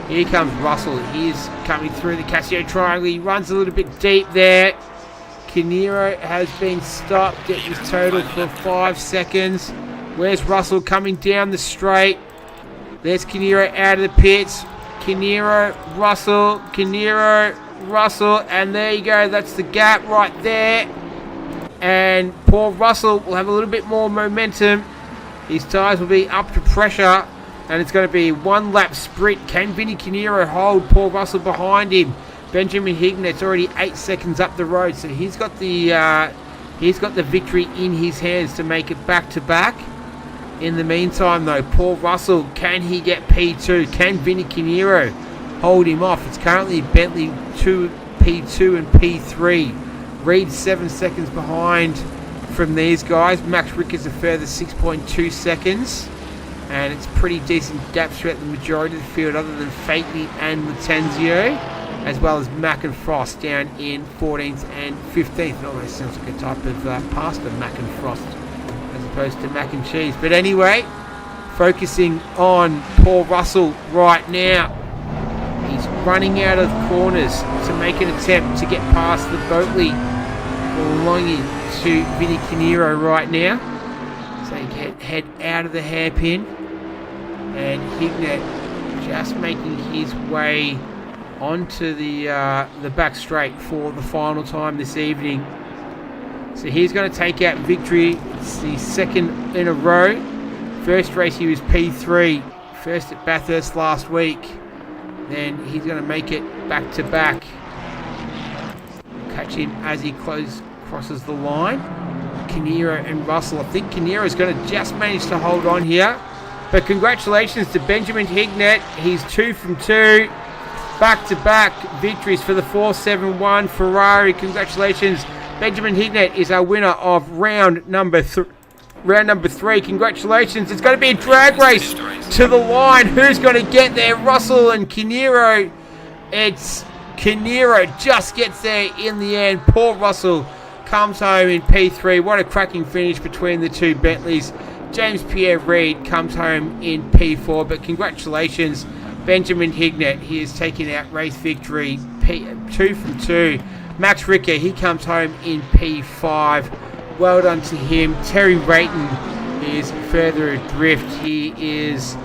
Speaker 3: Here comes Russell. He's coming through the Casio Triangle. He runs a little bit deep there. Kinnear has been stopped. Get his total for 5 seconds. Where's Russell coming down the straight? There's Kinnear out of the pits. Kinnear, Russell, and there you go. That's the gap right there. And Paul Russell will have a little bit more momentum. His tyres will be up to pressure, and it's going to be one lap sprint. Can Vinnie Kinnear hold Paul Russell behind him? Benjamin Hignett's already 8 seconds up the road, so he's got the victory in his hands to make it back to back. In the meantime, though, Paul Russell, can he get P2? Can Vinnie Kinnear hold him off? It's currently Bentley P2 and P3. Reed 7 seconds behind from these guys. Max Ricker's a further 6.2 seconds. And it's pretty decent gaps throughout the majority of the field other than Fakeney and Latenzio, as well as Mack and Frost down in 14th and 15th. It almost sounds like a type of pasta, Mack and Frost, as opposed to mac and cheese. But anyway, focusing on Paul Russell right now. He's running out of corners to make an attempt to get past the Boatley, belonging to Vinnie Kinnear right now. So he can head out of the hairpin, and Hignett just making his way onto the back straight for the final time this evening. So he's going to take out victory. It's the second in a row. First race he was P3, first at Bathurst last week. Then he's going to make it back to back. Catch him as he crosses the line. Kinnear and Russell. I think Kinnear is going to just manage to hold on here. But congratulations to Benjamin Hignett. He's 2 from 2. Back-to-back victories for the 471 Ferrari. Congratulations. Benjamin Hignett is our winner of round number 3. Congratulations. It's going to be a drag race to the line. Who's going to get there? Russell and Kinnear. It's Kinnear just gets there in the end. Paul Russell comes home in P3. What a cracking finish between the two Bentleys. James Pierre Reid comes home in P4. But congratulations, Benjamin Hignett. He is taking out race victory. 2 from 2. Max Ricker, he comes home in P5. Well done to him. Terry Rayton is further adrift. He is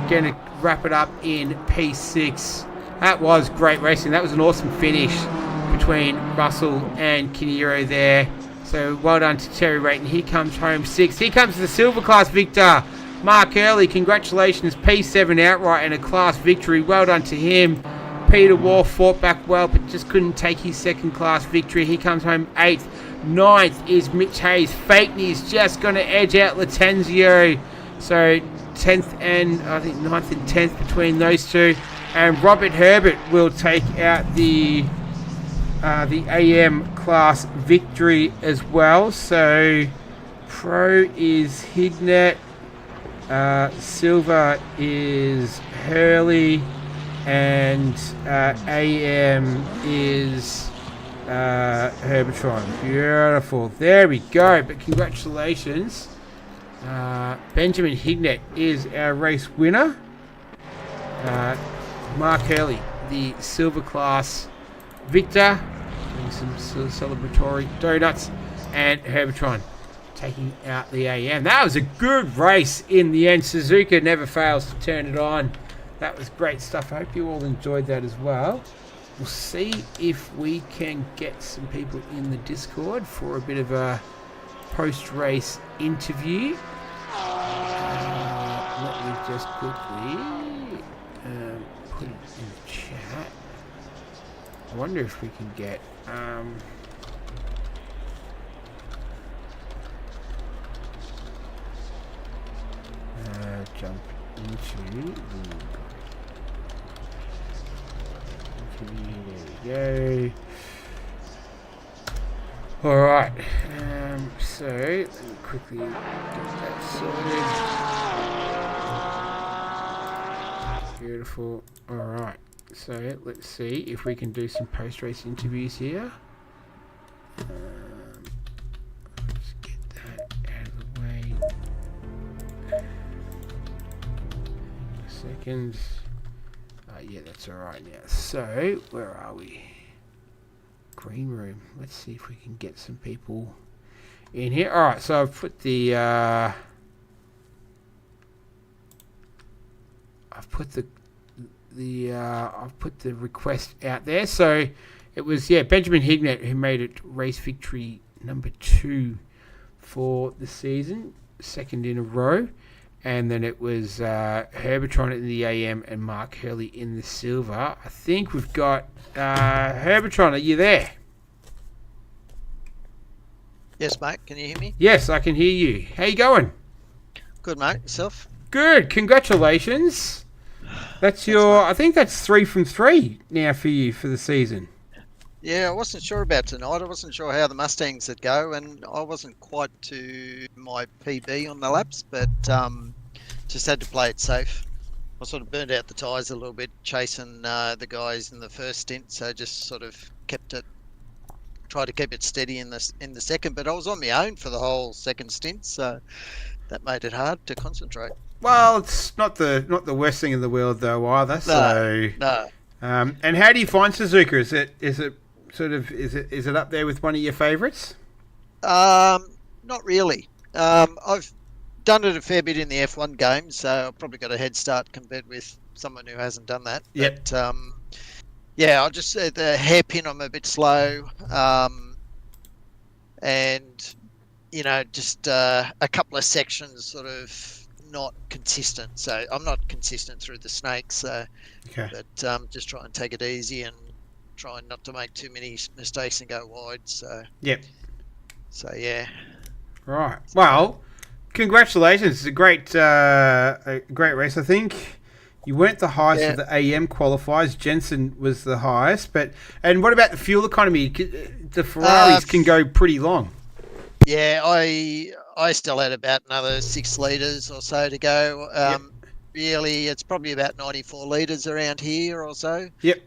Speaker 3: going to wrap it up in P6. That was great racing. That was an awesome finish between Russell and Kinnear there. So well done to Terry Rayton. He comes home 6th. Here comes the silver class victor, Mark Early. Congratulations, P7 outright and a class victory. Well done to him. Peter Wall fought back well, but just couldn't take his second class victory. He comes home 8th. 9th is Mitch Hayes. Fakeney is just going to edge out Latenzio. So 10th and I think 9th and 10th between those two. And Robert Herbert will take out the AM class victory as well. So Pro is Hignett, Silver is Hurley, and AM is Herbertron. Beautiful. There we go. But congratulations. Benjamin Hignett is our race winner. Mark Hurley, the silver class victor, doing some celebratory donuts, and Herbertron taking out the AM. That was a good race in the end. Suzuka never fails to turn it on. That was great stuff. I hope you all enjoyed that as well. We'll see if we can get some people in the Discord for a bit of a post-race interview. Let me just quickly put it in the chat. I wonder if we can get... jump into there we go. Alright, so let me quickly get that sorted. Beautiful. Alright, so let's see if we can do some post-race interviews here. Let's get that out of the way. Seconds. Yeah, that's alright now. So, where are we? Green room. Let's see if we can get some people in here. Alright, so I've put the I've put the request out there. So it was Benjamin Hignett who made it race victory number 2 for the season, second in a row. And then it was Herbertron in the AM and Mark Hurley in the silver. I think we've got Herbertron. Are you there?
Speaker 4: Yes, mate. Can you hear me?
Speaker 3: Yes, I can hear you. How you going?
Speaker 4: Good, mate. Yourself?
Speaker 3: Good. Congratulations. That's your... I think that's 3 from 3 now for you for the season.
Speaker 4: Yeah, I wasn't sure about tonight. I wasn't sure how the Mustangs would go, and I wasn't quite to my PB on the laps, but just had to play it safe. I sort of burned out the tyres a little bit chasing the guys in the first stint, so just sort of tried to keep it steady in the second. But I was on my own for the whole second stint, so that made it hard to concentrate.
Speaker 3: Well, it's not the worst thing in the world though either.
Speaker 4: No.
Speaker 3: And how do you find Suzuka? Is it up there with one of your favourites?
Speaker 4: Not really. I've done it a fair bit in the F1 games, so I've probably got a head start compared with someone who hasn't done that.
Speaker 3: Yep.
Speaker 4: But I'll just say the hairpin I'm a bit slow, and just a couple of sections sort of not consistent. So I'm not consistent through the snakes. So,
Speaker 3: okay.
Speaker 4: But just try and take it easy and trying not to make too many mistakes and go wide. So
Speaker 3: yep.
Speaker 4: So yeah.
Speaker 3: Right. Well, congratulations. It's a great race. I think you weren't the highest of the AM qualifiers. Jensen was the highest. And what about the fuel economy? The Ferraris can go pretty long.
Speaker 4: Yeah, I still had about another 6 litres or so to go. Really, it's probably about 94 litres around here or so.
Speaker 3: Yep.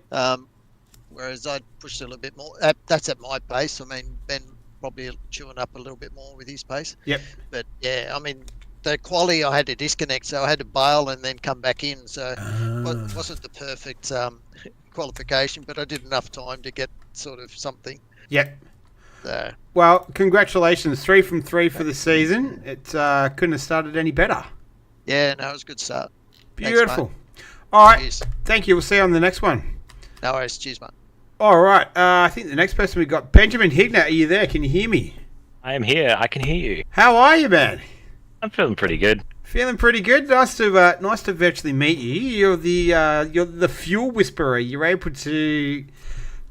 Speaker 4: Whereas I'd pushed a little bit more. That's at my pace. I mean, Ben probably chewing up a little bit more with his pace.
Speaker 3: Yep.
Speaker 4: But yeah, I mean, the quali I had to disconnect, so I had to bail and then come back in. So it wasn't the perfect qualification, but I did enough time to get sort of something.
Speaker 3: Yep.
Speaker 4: So.
Speaker 3: Well, congratulations. 3 from 3 for the season. It couldn't have started any better.
Speaker 4: Yeah, no, it was a good start.
Speaker 3: Beautiful.
Speaker 4: Thanks,
Speaker 3: all right.
Speaker 4: Cheers.
Speaker 3: Thank you. We'll see you on the next one.
Speaker 4: No worries. Cheers, mate.
Speaker 3: All right. I think the next person we got, Benjamin Hignett. Are you there? Can you hear me?
Speaker 5: I am here. I can hear you.
Speaker 3: How are you, man?
Speaker 5: I'm feeling pretty good.
Speaker 3: Feeling pretty good. Nice to virtually meet you. You're the fuel whisperer. You're able to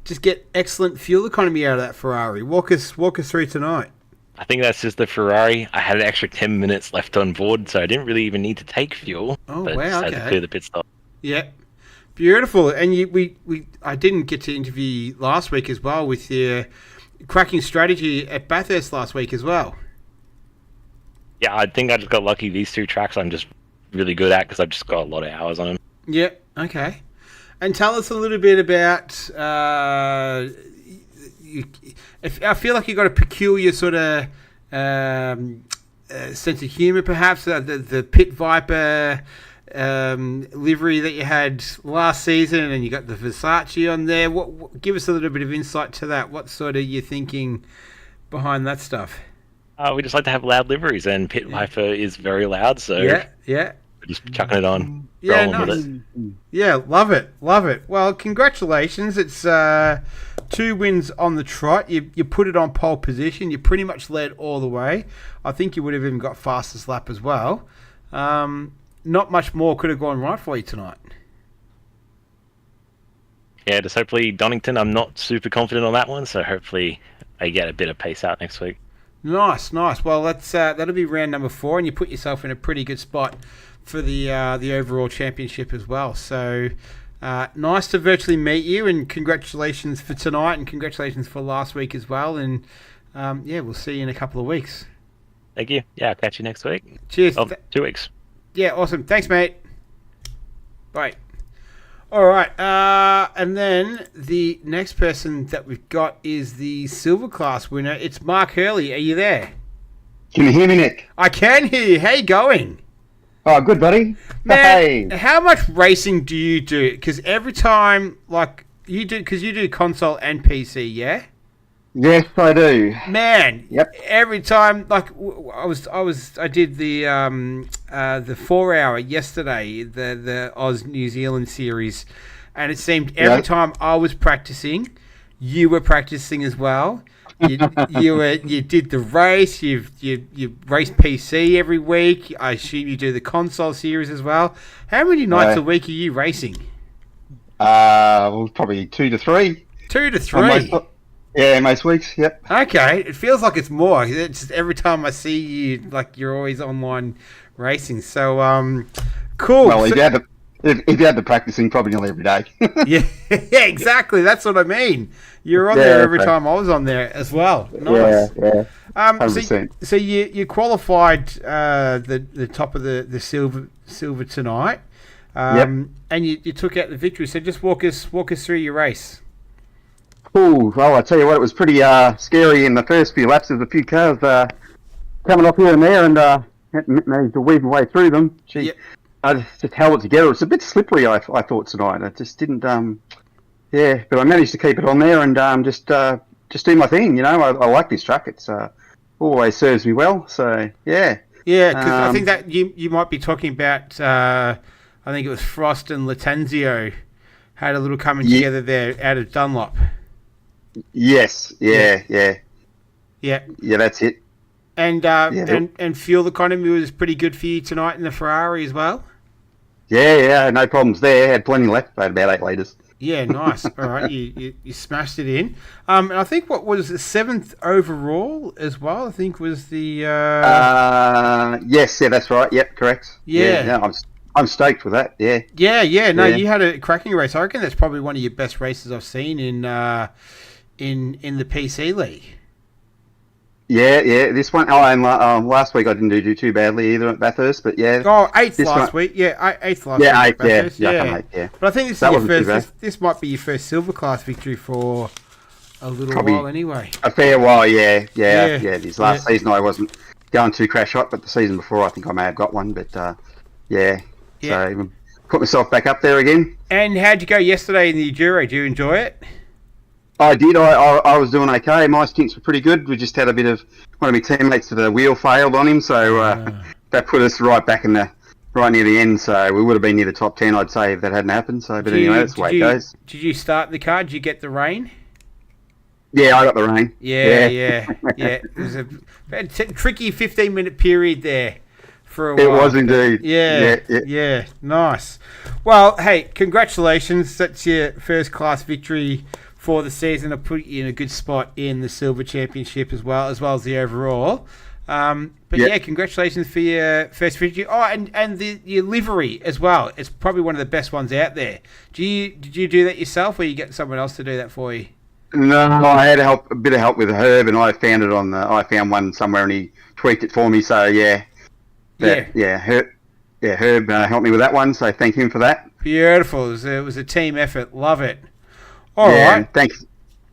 Speaker 3: just get excellent fuel economy out of that Ferrari. Walk us through tonight.
Speaker 5: I think that's just the Ferrari. I had an extra 10 minutes left on board, so I didn't really even need to take fuel.
Speaker 3: Oh,
Speaker 5: but
Speaker 3: wow,
Speaker 5: just had to clear the pit stop.
Speaker 3: Yeah. Beautiful. And I didn't get to interview you last week as well with your cracking strategy at Bathurst last week as well.
Speaker 5: Yeah, I think I just got lucky. These 2 tracks I'm just really good at because I've just got a lot of hours on them.
Speaker 3: Yeah, okay. And tell us a little bit about... I feel like you've got a peculiar sort of sense of humour, perhaps. The Pit Viper livery that you had last season, and you got the Versace on there. Give us a little bit of insight to that. What sort of you're thinking behind that stuff?
Speaker 5: We just like to have loud liveries, and Pit Viper is very loud, so
Speaker 3: yeah.
Speaker 5: just chucking it on,
Speaker 1: Yeah,
Speaker 5: rolling
Speaker 1: nice.
Speaker 5: with it.
Speaker 1: Yeah, love it. Well, congratulations. It's 2 wins on the trot. You put it on pole position. You pretty much led all the way. I think you would have even got fastest lap as well. Not much more could have gone right for you tonight.
Speaker 5: Yeah, just hopefully Donington. I'm not super confident on that one, so hopefully I get a bit of pace out next week.
Speaker 1: Nice. Well, that'll be round number 4, and you put yourself in a pretty good spot for the overall championship as well. So nice to virtually meet you, and congratulations for tonight, and congratulations for last week as well. And we'll see you in a couple of weeks.
Speaker 5: Thank you. Yeah, I'll catch you next week.
Speaker 1: Cheers.
Speaker 5: Oh, 2 weeks.
Speaker 1: Yeah, awesome. Thanks, mate. Bye. All right, and then the next person that we've got is the silver class winner. It's Mark Hurley. Are you there?
Speaker 6: Can you hear me, Nick?
Speaker 1: I can hear you. How you going?
Speaker 6: Oh, good, buddy.
Speaker 1: Man,
Speaker 6: Hey.
Speaker 1: how much racing do you do? Because every time, like, you do console and PC, yeah?
Speaker 6: Yes, I do.
Speaker 1: Man,
Speaker 6: Yep.
Speaker 1: every time, like, I did the 4 hour yesterday, the Oz New Zealand series, and it seemed every time I was practicing, you were practicing as well. You did the race. You race PC every week. I assume you do the console series as well. How many nights a week are you racing?
Speaker 6: Well, probably 2 to 3.
Speaker 1: 2 to 3.
Speaker 6: Yeah, most weeks. Yep.
Speaker 1: Okay, it feels like it's more. It's just every time I see you, like you're always online racing. So, cool.
Speaker 6: Well, if you had the practicing, probably nearly every day.
Speaker 1: yeah, exactly. That's what I mean. You're on there every time I was on there as well. Nice.
Speaker 6: Yeah. 100%.
Speaker 1: So you qualified the top of the silver tonight, and you took out the victory. So just walk us through your race.
Speaker 6: Cool. Well, I tell you what, it was pretty scary in the first few laps. There's a few cars coming up here and there, and managed to weave my way through them. I just held it together. It's a bit slippery, I thought, tonight. I just didn't, but I managed to keep it on there and just do my thing. You know, I like this track. It's always serves me well. So yeah.
Speaker 1: Yeah, because I think that you might be talking about. I think it was Frost and Latenzio had a little coming together there out of Dunlop.
Speaker 6: Yes. Yeah.
Speaker 1: Yeah,
Speaker 6: That's it.
Speaker 1: And and fuel economy was pretty good for you tonight in the Ferrari as well.
Speaker 6: Yeah, no problems there. Had plenty left, about 8 litres.
Speaker 1: Yeah, nice. All right, you smashed it in. And I think what was the 7th overall as well. I think was the.
Speaker 6: Yes, that's right. Yep, correct.
Speaker 1: Yeah.
Speaker 6: I'm stoked with that. Yeah.
Speaker 1: Yeah. No, you had a cracking race. I reckon that's probably one of your best races I've seen in the PC league.
Speaker 6: Yeah. This one. Oh, and last week I didn't do too badly either at Bathurst, but yeah.
Speaker 1: Oh, 8th last week. Yeah, 8th last week.
Speaker 6: Yeah, 8th.
Speaker 1: Bathurst.
Speaker 6: Yeah.
Speaker 1: But I think this is your first. This might be your first silver class victory for a little while, anyway.
Speaker 6: A fair while, yeah. This last season I wasn't going too crash hot, but the season before I think I may have got one. But So even put myself back up there again.
Speaker 1: And how'd you go yesterday in the Enduro? Do you enjoy it?
Speaker 6: I did. I was doing okay. My stints were pretty good. We just had a bit of one of my teammates the wheel failed on him, so that put us right near the end. So we would have been near the top 10, I'd say, if that hadn't happened. So, but anyway, that's the way it goes.
Speaker 1: Did you start in the car? Did you get the rain?
Speaker 6: Yeah, I got the rain.
Speaker 1: Yeah. It was a tricky 15-minute period there for a while.
Speaker 6: It was indeed.
Speaker 1: Yeah. Nice. Well, hey, congratulations. That's your first class victory for the season. I'll put you in a good spot in the Silver Championship as well as the overall. Congratulations for your first victory. Oh, and your livery as well. It's probably one of the best ones out there. Did you do that yourself, or you get someone else to do that for you?
Speaker 6: No, I had a bit of help with Herb, and I found one somewhere, and he tweaked it for me. So Herb helped me with that one. So thank him for that.
Speaker 1: Beautiful. It was a team effort. Love it. All right.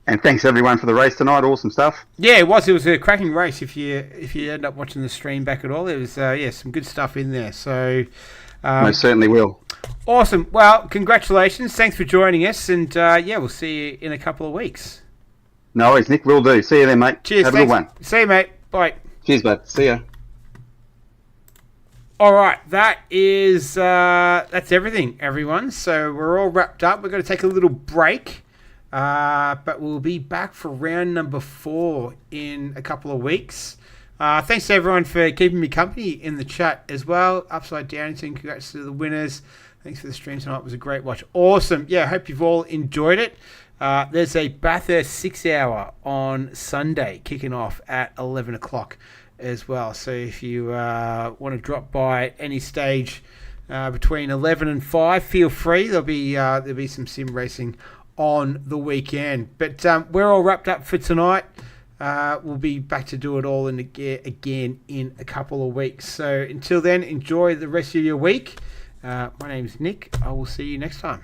Speaker 6: And thanks everyone for the race tonight. Awesome stuff.
Speaker 1: Yeah, it was. It was a cracking race. If you end up watching the stream back at all, there was some good stuff in there. So
Speaker 6: most certainly will.
Speaker 1: Awesome. Well, congratulations. Thanks for joining us, and we'll see you in a couple of weeks.
Speaker 6: No worries, Nick. Will do. See you then, mate.
Speaker 1: Cheers.
Speaker 6: Have a good one.
Speaker 1: See you, mate. Bye.
Speaker 6: Cheers, bud. See ya.
Speaker 3: All right, that's everything, everyone. So we're all wrapped up. We're going to take a little break, but we'll be back for round number 4 in a couple of weeks. Thanks to everyone for keeping me company in the chat as well. Upside Downington, congrats to the winners. Thanks for the stream tonight. It was a great watch. Awesome. Yeah, I hope you've all enjoyed it. There's a Bathurst 6-hour on Sunday kicking off at 11 o'clock as well. So if you want to drop by at any stage between 11 and 5, feel free. There'll be some sim racing on the weekend. But we're all wrapped up for tonight. We'll be back to do it all again in a couple of weeks. So until then, enjoy the rest of your week. My name's Nick. I will see you next time.